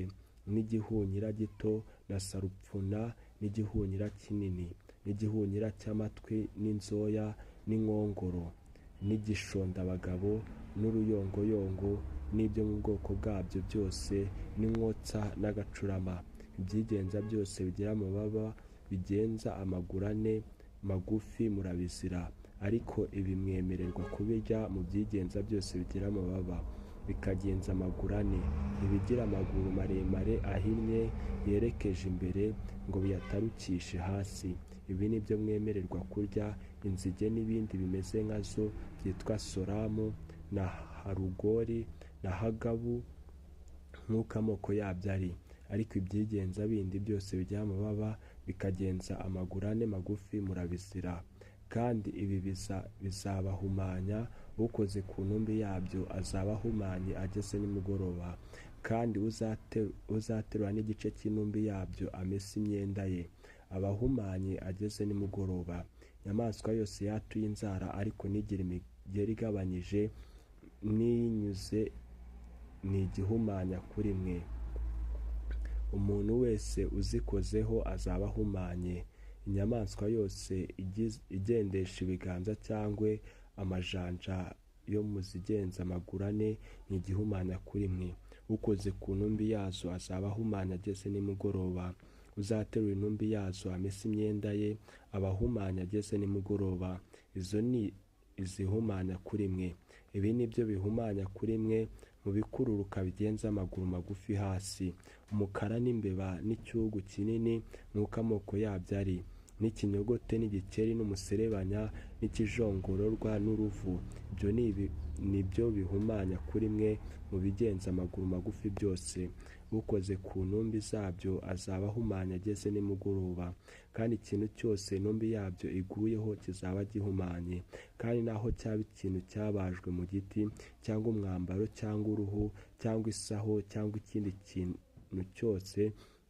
n'igihunyira gito na sarupfuna n'igihunyira kinini, n'igihunyira cy'amatwi n'inzoya n'inkongoro, n'igishondabagabo n'uruyongoyongo n'ibyo mu bwoko bwabyo byose, n'inkotsa n'agacurama. Ibyigenza byose bigira amababa bigenza amaguru ane magufi murabizira, ariko ibi mwemererwa kubirya mu byigenza byose bigira amababa bikagenza amaguru ane, ibigira amaguru maremare ahinnye yerekeje imbere ngo biyatarukishe hasi. Ibi ni byo mwemererwa kurya: inzige n'ibindi bimeze nkazo byitwa soramu na harugori na hagabu nk'uko amoko yabyo ari, ariko ibyigenza bindi byose bigira amababa bikagenza amaguru ane magufi murabizira. Kandi ibi bizabahumanya, ukoze ku ntumbi yabyo azaba ahumanye ageze nimugoroba, kandi uzaterura n'igice cy'intumbi yabyo amese imyenda ye abahumanye ageze nimugoroba. Inyamaswa yose yatuye inzara ariko ntigire imigeri igabanyije n'iyinyuze ni igihumanya kuri mwe. Umuntu wese uzikozeho azaba ahumanye. Inyamaswa yose igendesha ibiganza cyangwa amajanja yo mu zigenza amaguru ane ni igihumanya kuri mwe. Ukoze ku ntumbi yazo azaba ahumanye ageze nimugoroba. Uzaterura intumbi yazo amese imyenda ye abahumanye ageze nimugoroba. Izo ni izihumanya kuri mwe. Ibi ni byo bihumanya kuri mwe mu bikururuka bigenza amaguru magufi hasi: umukara n'imbeba n'icyugu kinini nk'uko amoko yabyo ari, n'ikinyogote n'igikeri n'umuserebanya n'ikijongororwa n'uruvu. Ibyo ni byo bihumanya kuri mwe mu bigenza amaguru magufi byose. ukoze ku ntumbi zabyo azaba ahumanye ageze nimugoroba, kandi ikintu cyose intumbi yabyo iguyeho kizaba gihumanye. Kandi naho cyaba ikintu cyabajwe mu giti, cyangwa umwambaro, cyangwa uruhu, cyangwa isaho, cyangwa ikindi kintu cyose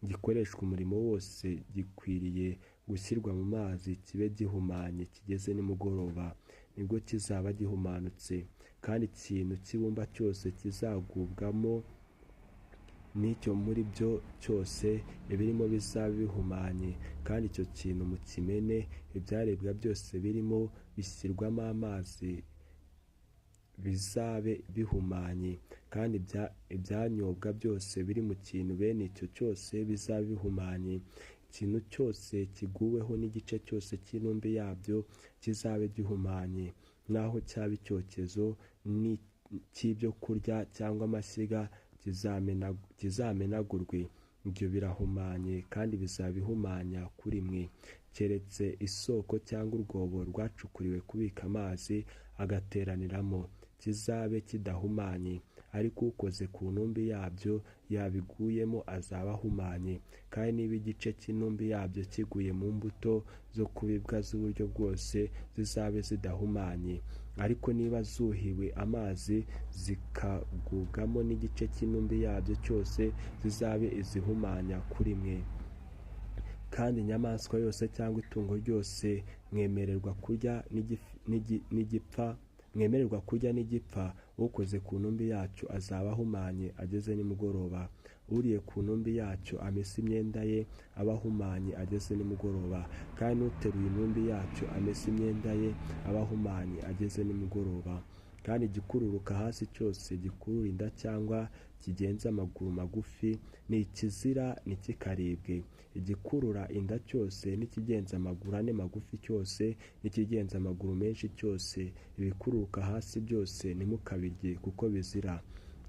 gikoreshwa umurimo wose, gikwiriye gushyirwa mu mazi kibe gihumanye kigeze nimugoroba, nibwo kizaba gihumanutse. Kandi ikintu cy'ibumba cyose kizagubwamo n'icyo muri byo cyose ibirimo bizaba bihumanye, kandi icyo kintu mukimene. Ibyaribwa byose birimo bishyirwamo amazi bizabe bihumanye, kandi ibyanyobwa byose biri mu kintu bene icyo cyose bizabe bihumanye. Ikintu cyose kiguweho n'igice cyose cy'intumbi yabyo kizabe gihumanye, naho cyaba icyokezo cy'ibyo kurya cyangwa amashyiga kizamenagurwe. Ibyo birahumanye kandi bizabihumanya kuri mwe, keretse isoko cyangwa urwobo rwacukuriwe kubika amazi agateraniramo, kizabe kidahumanye. Ariko ukoze ku ntumbi yabyo yabiguyemo azaba ahumanye. Kandi niba igice cy'intumbi yabyo kiguye mu mbuto zo kubibwa z'uburyo bwose, zizabe zidahumanye. Ariko niba zuhiwe amazi zikagubwamo n'igice cy'intumbi yabyo cyose, zizabe izihumanya kuri mwe. Kandi inyamaswa yose cyangwa itungo ryose mwemererwa kurya n'igipfa, ukoze ku ntumbi yacyo azaba ahumanye ageze nimugoroba. Uriye ku ntumbi yacyo amese imyenda ye aba ahumanye ageze nimugoroba, kandi n'uteruye intumbi yacyo amese imyenda ye aba ahumanye ageze nimugoroba. Kandi igikururuka hasi cyose gikurura inda cyangwa kigenza amaguru magufi ni ikizira ntikikaribwe. Igikurura inda cyose n'ikigenza amaguru ane magufi cyose n'ikigenza amaguru menshi cyose, ibikururuka hasi byose ntimukabirye kuko bizira.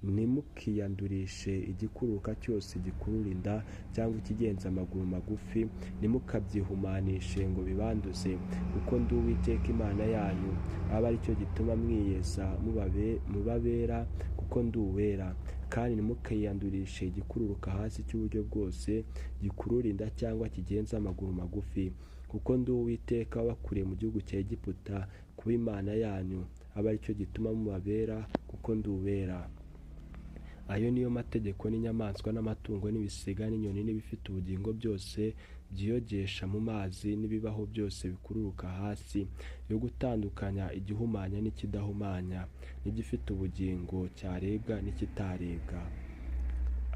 Ntimukiyandurishe igikururuka cyose gikurura inda cyangwa ikigenza amaguru magufi, ntimukabyihumanishe ngo bibanduze, kuko ndi Uwiteka Imana yanyu, aba ari cyo gituma mwiyeza mubabera, kuko ndi uwera. Kandi ntimukiyandurishe igikururuka hasi cy'uburyo bwose gikurura inda cyangwa kigenza amaguru magufi, kuko ndi Uwiteka wabakuriye mu gihugu cya Egiputa kuba Imana yanyu, aba ari cyo gituma mubabera, kuko ndi uwera. Ayo niyo mategeko n'inyamaswa n'amatungo n'ibisiga n'inyoni n'ibifite ubugingo byose byiyogesha mu mazi n'ibibaho byose bikururuka hasi, yo gutandukanya igihumanya n'ikidahumanya, n'igifite ubugingo cyarebwa n'ikitaribwa.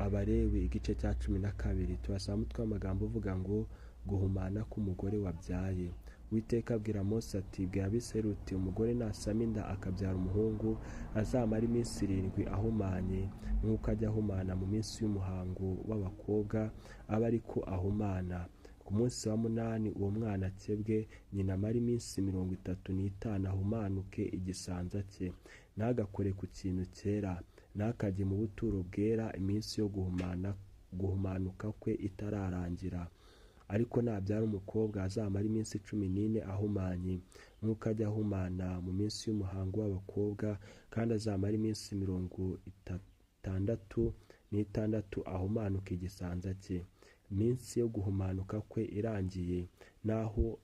Abalewi igice cya 12 turasaba umutwe w'amagambo uvuga ngo guhumana k'umugore wabyaye. Uwiteka abwira Mose ati, bwira Abisirayeli uti, umugore nasama inda akabyara umuhungu, azamara iminsi 7 ahumanye, nk'uko ajya ahumana mu minsi y'umuhango w'abakobwa, aba ariko ahumana. Ku munsi wa 8 uwo mwana akebwe, nyina amara iminsi 35 ahumanuke igisanza cye, ntagakore ku kintu cyera, ntakajye mu buturo bwera iminsi yo guhumanuka kwe itararangira. Ariko nabyara umukobwa azamara iminsi 14 ahumanye, nk'uko ajya ahumana mu minsi y'umuhango w'abakobwa, kandi azamara iminsi 66 ahumanuka igisanza cye. Iminsi yo guhumanuka kwe irangiye, naho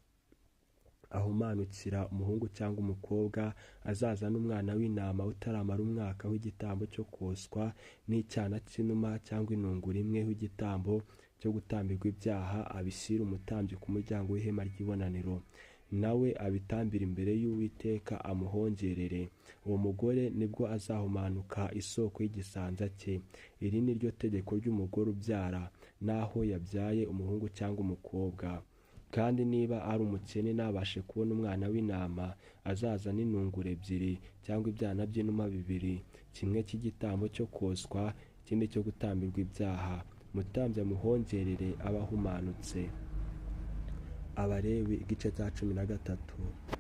ahumanukira umuhungu cyangwa umukobwa, azazana umwana w'intama utaramara umwaka w'igitambo cyo koswa, n'icyana cy'inuma cyangwa inungura imwe w'igitambo cyo gutambirwa ibyaha, abishyira umutambyi ku muryango w'ihema ry'ibonaniro, nawe abitambira imbere y'Uwiteka amuhongerere. Uwo mugore nibwo azahumanuka isoko y'igisanza cye. Iri ni ryo tegeko ry'umugore ubyara, naho yabyaye umuhungu cyangwa umukobwa. Kandi niba ari umukene ntabashe kubona umwana w'intama, azazana inungura 2 cyangwa ibyana by'inuma 2, kimwe cy'igitambo cyo koswa, ikindi cyo gutambirwa ibyaha, umutambyi amuhongerere aba ahumanutse. Abalewi igice cya 13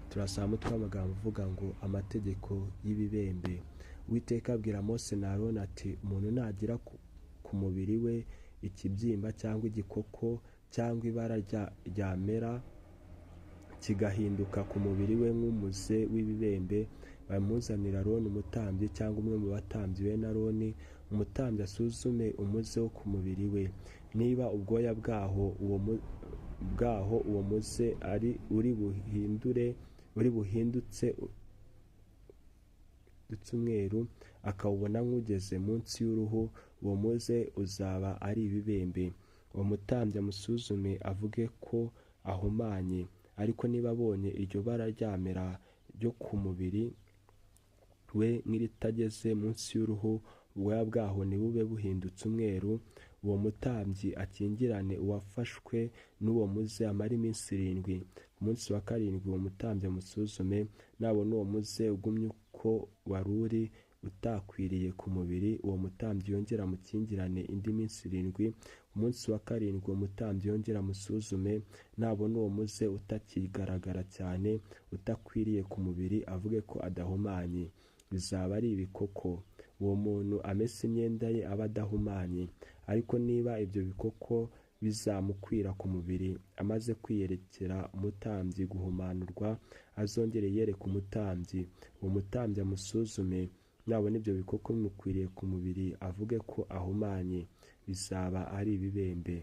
turasaba umutwe w'amagambo uvuga ngo amategeko y'ibibembe. Uwiteka abwira Mose na Aroni ati, umuntu nagira ku mubiri we ikibyimba cyangwa igikoko cyangwa ibara ryamera kigahinduka ku mubiri we nk'umuze w'ibibembe, bamuzanira Aroni umutambyi cyangwa umwe mu batambyi we na Aroni umutambyi asuzume umuze wo ku mubiri we, niba ubwoya bwaho uwo muze uri buhindutse umweru, akawubona nk'ugeze munsi y'uruhu, uwo muze uzaba ari ibibembe. Uwo mutambyi amusuzume avuge ko ahumanye. Ariko niba abonye iryo bara ryamera ryo ku mubiri we nk'iritageze munsi y'uruhu, ubwoya bwaho ntibube buhindutse umweru, uwo mutambyi akingirane uwafashwe n'uwo muze amara iminsi 7. Ku munsi wa 7 uwo mutambyi amusuzume, nabona uwo muze ugumye uko wari uri utakwiriye ku mubiri, uwo mutambyi yongera amukingirane indi minsi 7. Ku munsi wa 7 uwo mutambyi yongera amusuzume, nabona uwo muze utakigaragara cyane utakwiriye ku mubiri, avuge ko adahumanye. Bizaba ari ibikoko. Uwo muntu amese imyenda ye aba adahumanye. Ariko niba ibyo bikoko bizamukwira ku mubiri, amaze kwiyerekera umutambyi guhumanurwa, azongere yereke umutambyi. Uwo mutambyi amusuzume, nabona ibyo bikoko bimukwiriye ku mubiri, avuge ko ahumanye. Bizaba ari ibibembe.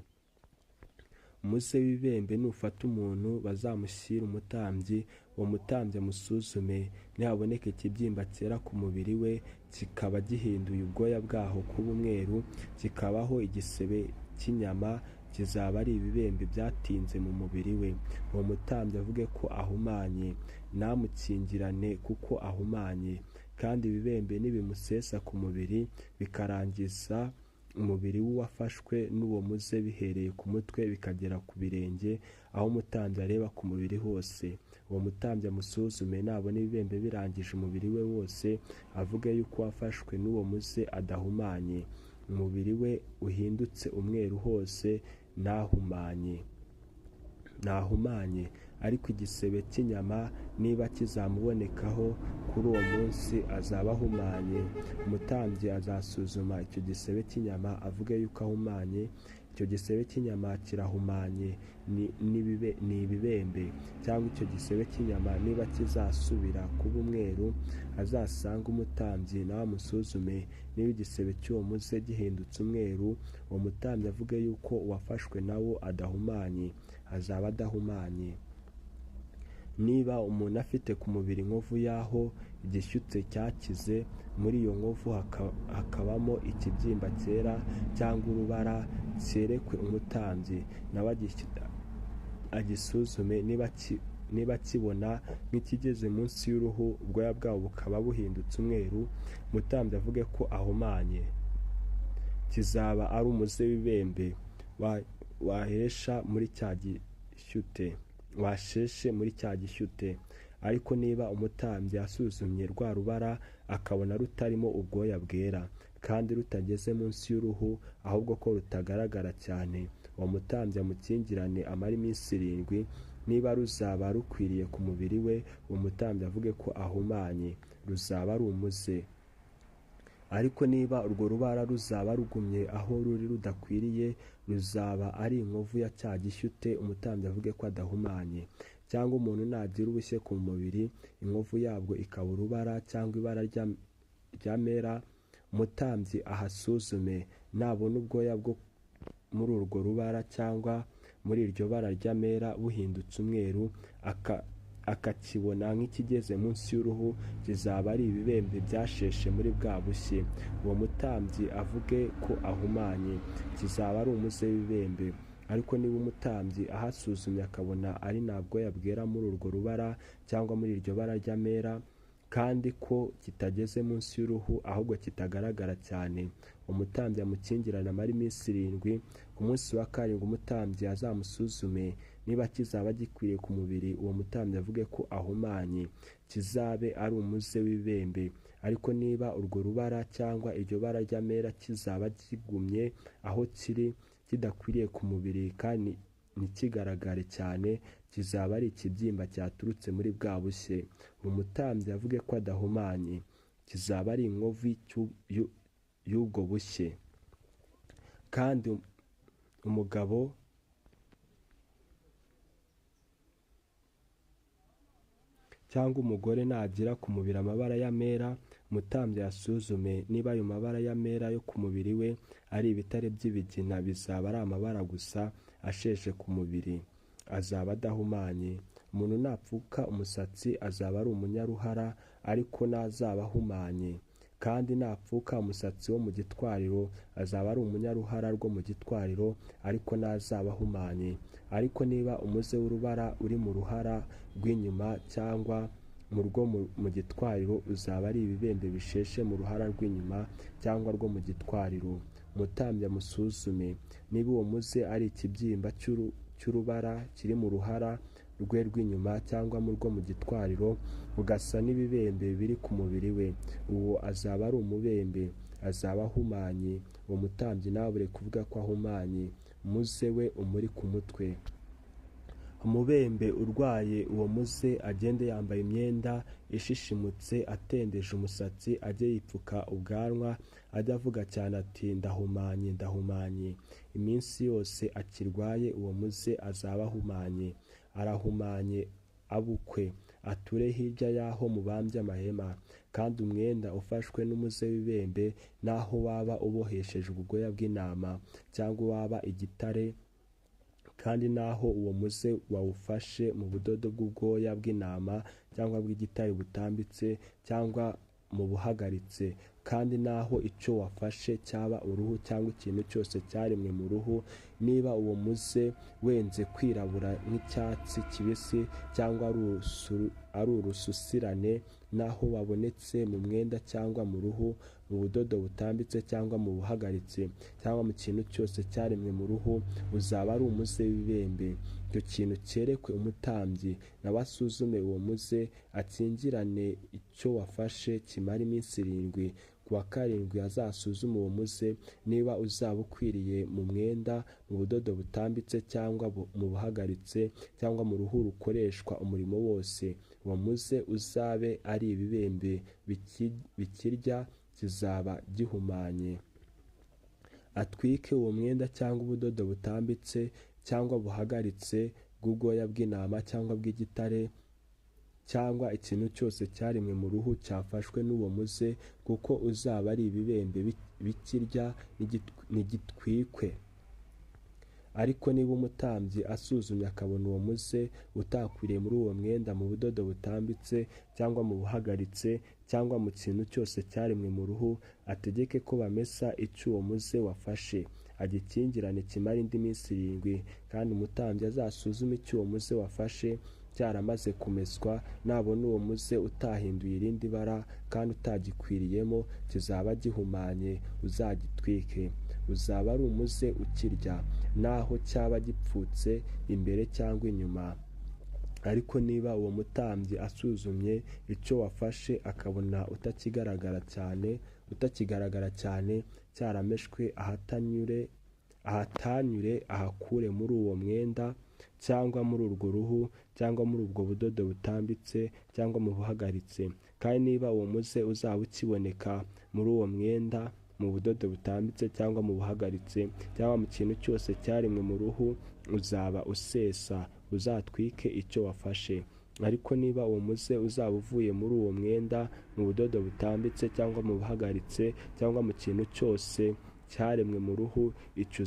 Umuze w'ibibembe nufata umuntu, bazamushyira umutambyi, uwo mutambyi amusuzume, nihaboneka ikibyimba cyera ku mubiri we, kikaba gihinduye ubwoya bwaho kuba umweru, kikabaho igisebe cy'inyama, kizaba ari ibibembe byatinze mu mubiri we. Uwo mutambyi avuge ko ahumanye, namukingirane kuko ahumanye. Kandi ibibembe nibimusesa ku mubiri, bikarangiza umubiri w'uwafashwe n'uwo muze bihereye ku mutwe bikagera ku birenge, aho umutambyi areba ku mubiri hose. Uwo mutambyi amusuzume, nabona ibibembe birangije umubiri we wose, avuge yuko uwafashwe n'uwo muze adahumanye, umubiri we uhindutse umweru hose, ntahumanye. Ariko igisebe cy'inyama niba kizamubonekaho kuri uwo munsi, azaba ahumanye. Umutambyi azasuzuma icyo gisebe cy'inyama, avuge yuko ahumanye. Icyo gisebe cy'inyama kirahumanye, ni ibibembe. Cyangwa icyo gisebe cy'inyama niba kizasubira kuba umweru, azasanga umutambyi nawe amusuzume. Niba igisebe cy'uwo muze gihindutse umweru, uwo mutambyi avuge yuko uwafashwe nawo adahumanye, azaba adahumanye. Niba umuntu afite ku mubiri inkovu y'aho igishyutse cyakize, muri iyo nkovu hakabamo ikibyimba cyera cyangwa urubara, cyerekwe umutambyi, nawe agisuzume. Niba kibona nk'ikigeze munsi y'uruhu, ubwoya bwawo bukaba buhindutse umweru, umutambyi avuge ko ahumanye. Kizaba ari umuze w'ibibembe washeshe muri cya gishyute. Ariko niba umutambyi asuzumye rwa rubara, akabona rutarimo ubwoya bwera, kandi rutageze munsi y'uruhu, ahubwo ko rutagaragara cyane, uwo mutambyi amukingirane amara iminsi 7. Niba ruzaba rukwiriye ku mubiri we, uwo mutambyi avuge ko ahumanye, ruzaba ari umuze. Ariko niba urwo rubara ruzaba rugumye aho ruri rudakwiriye, ruzaba ari inkovu ya cya gishyute, umutambyi avuge ko adahumanye. Cyangwa umuntu nagira ubushye ku mubiri, inkovu yabwo ikaba urubara cyangwa ibara ry'amera, umutambyi ahasuzume, nabona ubwoya bwo muri urwo rubara cyangwa muri iryo bara ry'amera buhindutse umweru, akakibona nk'ikigeze munsi y'uruhu, kizaba ari ibibembe byasheshe muri bwa bushye. Uwo mutambyi avuge ko ahumanye, kizaba ari umuze w'ibibembe. Ariko niba umutambyi ahasuzumye akabona ari nta bwoya bwera muri urwo rubara cyangwa muri iryo bara ry'amera, kandi ko kitageze munsi y'uruhu, ahubwo kitagaragara cyane, umutambyi amukingirane amara iminsi 7. Ku munsi wa 7 umutambyi azamusuzume, niba kizaba gikwiriye ku mubiri, uwo mutambyi avuge ko ahumanye, kizabe ari umuze w'ibibembe. Ariko niba urwo rubara cyangwa iryo bara ry'amera kizaba kigumye aho kiri, kidakwiriye ku mubiri kandi ntikigaragare cyane, kizaba ari ikibyimba cyaturutse muri bwa bushye, umutambyi avuge ko adahumanye, kizaba ari inkovu y'ubwo bushye. Kandi umugabo cyangwa umugore nagira ku mubiri amabara y'amera, umutambyi yasuzume niba ayo mabara y'amera yo ku mubiri we ari ibitare by'ibigina, bizaba ari amabara gusa asheshe ku mubiri, azaba adahumanye. Umuntu napfuka umusatsi azaba ari umunyaruhara, ariko ntazaba ahumanye. Kandi napfuka umusatsi wo mu gitwariro azaba ari umunyaruhara rwo mu gitwariro, ariko ntazaba ahumanye. Ariko niba umuze w'urubara uri mu ruhara rw'inyuma cyangwa mu rwo mu gitwariro, uzaba ari ibibembe bisheshe mu ruhara rw'inyuma cyangwa rwo mu gitwariro. Umutambyi amusuzume, niba uwo muze ari ikibyimba cy'urubara kiri mu ruhara rwe rw'inyuma cyangwa mu rwo mu gitwariro, ugasa n'ibibembe biri ku mubiri we, uwo azaba ari umubembe, azaba ahumanye. Uwo mutambyi ntabure kuvuga ko ahumanye, umuze we umuri ku mutwe. Umubembe urwaye uwo muze agende yambaye imyenda ishishimutse, atendeje umusatsi, ajye yipfuka ubwanwa, ajye avuga cyane ati ndahumanye, ndahumanye. Iminsi yose akirwaye uwo muze azaba ahumanye. Arahumanye abukwe, ature hirya y'aho mubambye amahema. Kandi umwenda ufashwe n'umuze w'ibembe, naho waba ubohesheje ubwoya bw'intama cyangwa waba igitare, kandi naho uwo muze wawufashe mu budodo bw'ubwoya bw'intama cyangwa bw'igitare butambitse cyangwa mu buhagaritse, kandi naho icyo wafashe cyaba uruhu cyangwa ikintu cyose cyaremwe mu ruhu, niba uwo muze wenze kwirabura nk'icyatsi kibisi cyangwa ari urususirane, naho wabonetse mu mwenda cyangwa mu ruhu, mu budodo butambitse cyangwa mu buhagaritse cyangwa mu kintu cyose cyaremwe mu ruhu, uzaba ari umuze w'ibembe. Icyo kintu cyerekwe umutambyi, nawe asuzume uwo muze, akingirane icyo wafashe kimara iminsi 7. Ku wa karindwi azasuzume uwo muze, niba uzaba ukwiriye mu mwenda, mu budodo butambitse cyangwa mu buhagaritse cyangwa mu ruhu rukoreshwa umurimo wose, uwo muze uzabe ari ibibembe bikirya, kizaba gihumanye. Atwike uwo mwenda cyangwa ubudodo butambitse cyangwa buhagaritse bw'ubwoya bw'intama cyangwa bw'igitare cyangwa ikintu cyose cyaremwe mu ruhu cyafashwe n'uwo muze, kuko uzaba ari ibibembe bikirya, nigitwikwe. Ariko niba umutambyi asuzumye akabona uwo muze utakwiriye muri uwo mwenda, mu budodo butambitse cyangwa mu buhagaritse cyangwa mu kintu cyose cyaremwe mu ruhu, ategeke ko bamesa icyo uwo muze wafashe, agikingirane kimara indi minsi 7. Kandi umutambyi azasuzume icyo uwo muze wafashe cyaramaze kumeswa, nabona uwo muze utahinduye irindi bara kandi utagikwiriyemo, kizaba gihumanye, uzagitwike. Uzaba ari umuze ukirya, naho cyaba gipfutse imbere cyangwa inyuma. Ariko niba uwo mutambyi asuzumye icyo wafashe akabona utakigaragara cyane, cyarameshwe ahatanyure, ahakure muri uwo mwenda cyangwa muri urwo ruhu cyangwa muri ubwo budodo butambitse cyangwa mu buhagaritse. Kandi niba uwo muze uzaba ukiboneka muri uwo mwenda, mu budodo butambitse cyangwa mu buhagaritse cyangwa mu kintu cyose cyaremwe mu ruhu, uzaba usesa, uzatwike icyo wafashe. Ariko niba uwo muze uzaba uvuye muri uwo mwenda, mu budodo butambitse cyangwa mu buhagaritse cyangwa mu kintu cyose cyaremwe mu ruhu, icyo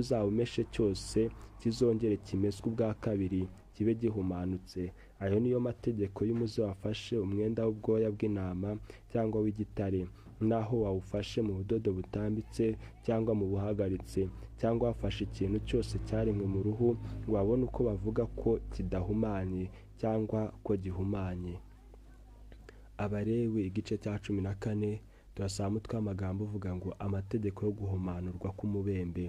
uzaba umeshe cyose kizongere kimeswe ubwa kabiri, kibe gihumanutse. Ayo niyo mategeko y'umuze wafashe umwenda w'ubwoya bw'intama cyangwa w'igitare, naho wawufashe mu budodo butambitse cyangwa mu buhagaritse cyangwa wafashe ikintu cyose cyaremwe mu ruhu, wabona uko bavuga ko kidahumanye cyangwa ko gihumanye. Abalewi igice cya 14, turasaba umutwe w'amagambo uvuga ngo amategeko yo guhumanurwa k'umubembe.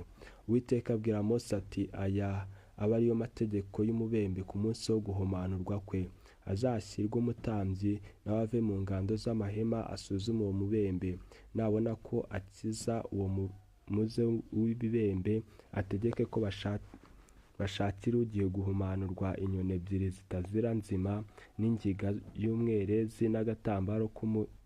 Uwiteka abwira Mose ati, aya aba ariyo mategeko y'umubembe ku munsi wo guhumanurwa kwe. Azashyirwe umutambyi, nawe ave mu ngando z'amahema asuzume uwo mubembe. Nabona ko akiza uwo muze w'ibibembe, ategeke ko bashakira ugiye guhumanurwa inyoni 2 zitazira nzima, n'ingiga y'umwerezi, n'agatambaro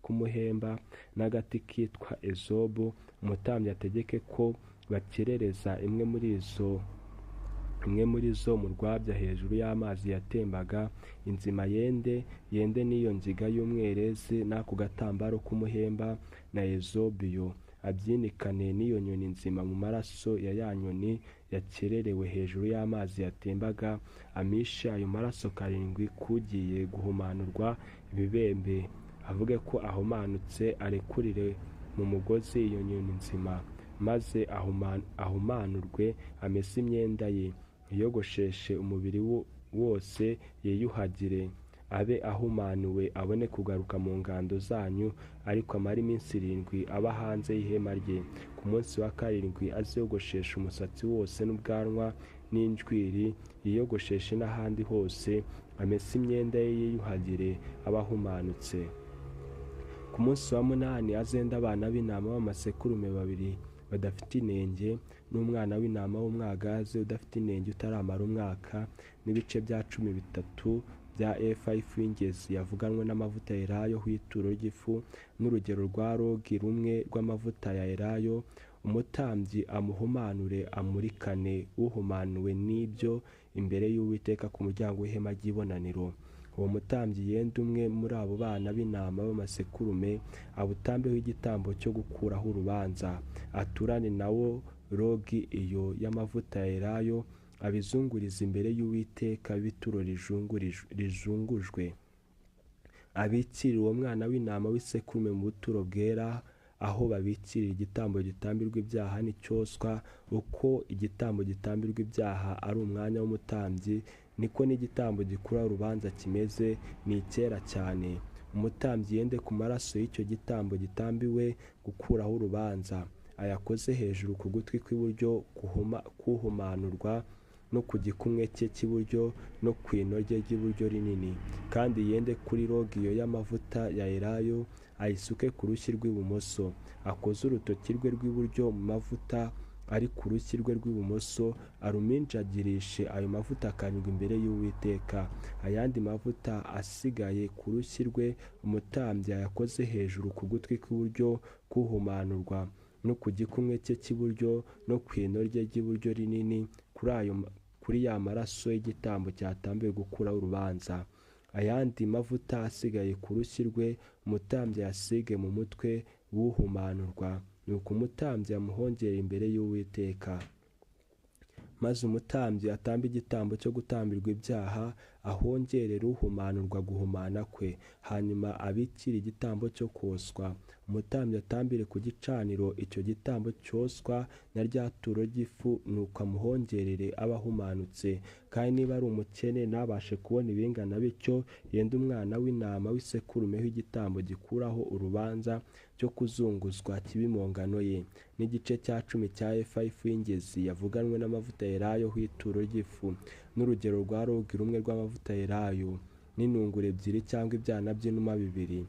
k'umuhemba, n'agati kitwa ezobu. Umutambyi ategeke ko bakirereza imwe muri izo imwe muri zo mu rwabya hejuru y'amazi yatembaga. Inzima yende n'iyo nziga y'umwerezi n'ako gatambaro k'umuhemba na ezobiyo abyinikane n'iyo nyoni nzima mu maraso ya ya nyoni yakererewe hejuru y'amazi yatembaga, amishe ayo maraso karindwi kugiye guhumanurwa ibibembe, avuge ko ahumanutse, arekurire mu mugozi iyo nyoni nzima, maze ahumanurwe, amese imyenda ye, yiyogosheshe umubiri wose, yiyuhagire, abe ahumanuwe, abone kugaruka mu ngando zanyu, ariko amara iminsi 7 aba hanze y'ihema rye. Ku munsi wa karindwi aziyogosheshe umusatsi wose n'ubwanwa n'injwiri, yiyogosheshe n'ahandi hose, amese imyenda ye, yiyuhagire, aba ahumanutse. Ku munsi wa 8 azenda abana b'intama b'amasekurume 2 badafite inenge, n'umwana w'intama w'umwagazi udafite inenge utaramara umwaka, n'ibice bya 13 bya efa y'ifu y'ingezi yavuganwe n'amavuta ya elayo hw'ituro ry'ifu, n'urugero rwa rogi rumwe rw'amavuta ya elayo. Umutambyi amuhumanure, amurikane uhumanuwe n'ibyo imbere y'Uwiteka ku muryango w'ihema ry'ibonaniro. Uwo mutambyi yenda umwe muri abo bana b'intama b'amasekurume, abutambeho igitambo cyo gukuraho urubanza, aturane nawo rogi iyo y'amavuta ya elayo, abizunguriza imbere y'Uwiteka bituro rijungujwe. Abikirira uwo mwana w'intama w'isekurume mu buturo bwera, aho babikirira igitambo gitambirwa ibyaha n'icyoswa. Uko igitambo gitambirwa ibyaha ari umwanya w'umutambyi, niko n'igitambo gikuraho urubanza kimeze, ni icyera cyane. Umutambyi yende ku maraso y'icyo gitambo gitambiwe gukuraho urubanza, ayakoze hejuru ku gutwi kw'iburyo kuhumanurwa, no ku gikumwe cye cy'iburyo, no ku ino rye ry'iburyo rinini. Kandi yende kuri rogiyo y'amavuta ya elayo, ayisuke ku rushyi rw'ibumoso, akoze urutoki rwe rw'iburyo mu mavuta ari ku rushyi rwe rw'ibumoso, aruminjagirishe ayo mavuta karindwi imbere y'Uwiteka. Ayandi mavuta asigaye ku rushyi rwe umutambyi ayakoze hejuru ku gutwi kw'iburyo kuhumanurwa, no ku gikumwe cye cy'iburyo, no ku ino rye ry'iburyo rinini, kuri ya maraso y'igitambo cyatambiwe gukuraho urubanza. Ayandi mavuta asigaye ku rushyi rwe umutambyi yasige mu mutwe w'uhumanurwa, nuko umutambyi amuhongera imbere y'Uwiteka. Maze umutambyi atamba igitambo cyo gutambirwa ibyaha, ahongerera uhumanurwa guhumana kwe, hanyuma abikira igitambo cyo koswa. Umutambyi atambire ku gicaniro icyo gitambo cyoswa na rya turo ry'ifu, nuko amuhongerere aba ahumanutse. Kandi niba ari umukene ntabashe kubona ibingana bityo, yenda umwana w'intama w'isekurume w'igitambo gikuraho urubanza cyo kuzunguzwa kibi mu ngano ye, n'igice cya 10 cya efa y'ifu y'ingezi yavuganwe n'amavuta ya elayo hw'ituro ry'ifu, n'urugero rwa rogi rumwe rw'amavuta ya elayo, n'intungure 2 cyangwa ibyana by'inuma 2,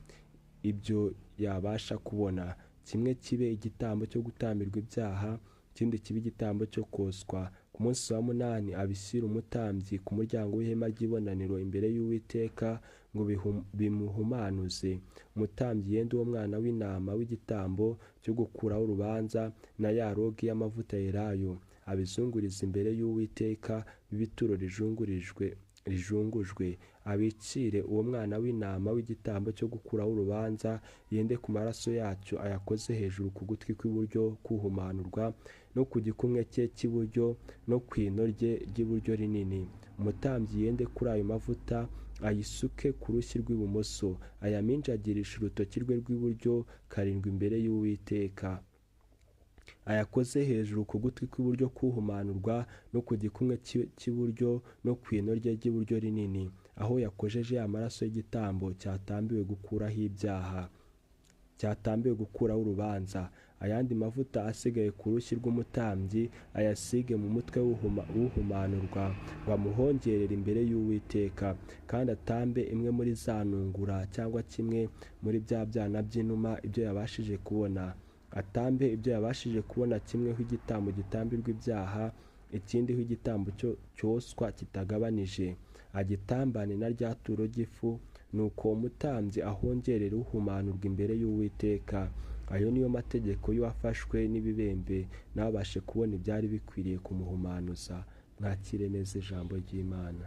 ibyo yabasha kubona. Kimwe kibe igitambo cyo gutambirwa ibyaha, ikindi kibe igitambo cyo koswa. Ku munsi wa 8 abishyira umutambyi ku muryango w'ihema ry'ibonaniro imbere y'Uwiteka ngo bimuhumanuze. Umutambyi yenda uwo mwana w'intama w'igitambo cyo gukuraho urubanza na ya rogi y'amavuta ya elayo, abizunguriza imbere y'Uwiteka b'ibituro rijungujwe. Abicire uwo mwana w'intama w'igitambo cyo gukuraho urubanza, yende ku maraso yacyo, ayakoze hejuru ku gutwi kw'iburyo kuhumanurwa, no ku gikumwe cye cy'iburyo, no ku ino rye ry'iburyo rinini. Umutambyi yende kuri ayo mavuta, ayisuke ku rushyi rw'ibumoso, ayaminjagirisha urutoki rwe rw'iburyo karindwi imbere y'Uwiteka. Ayakoze hejuru ku gutwi kw'iburyo kuhumanurwa, no ku gikumwe cy'iburyo, no ku ino rye ry'iburyo rinini, aho yakojeje amaraso y'igitambo cyatambiwe gukuraho ibyaha, cyatambiwe gukuraho urubanza. Ayandi mavuta asigaye ku rushyi rw'umutambyi ayasige mu mutwe w'uhumanurwa, ngo amuhongerere imbere y'Uwiteka. Kandi atambe imwe muri za ntungura cyangwa kimwe muri bya byana by'inuma ibyo yabashije kubona. Atambe ibyo yabashije kubona kimwe hw'igitambo gitambirwa ibyaha, ikindi hw'igitambo cyoswa kitagabanije, agitambane na rya turo ry'ifu, nuko umutambyi ahongerera uhumanurwa imbere y'Uwiteka. Ayo niyo mategeko y'uwafashwe n'ibibembe, ntabashe kubona ibyari bikwiriye kumuhumanuza. mwakire neza ijambo ry'Imana.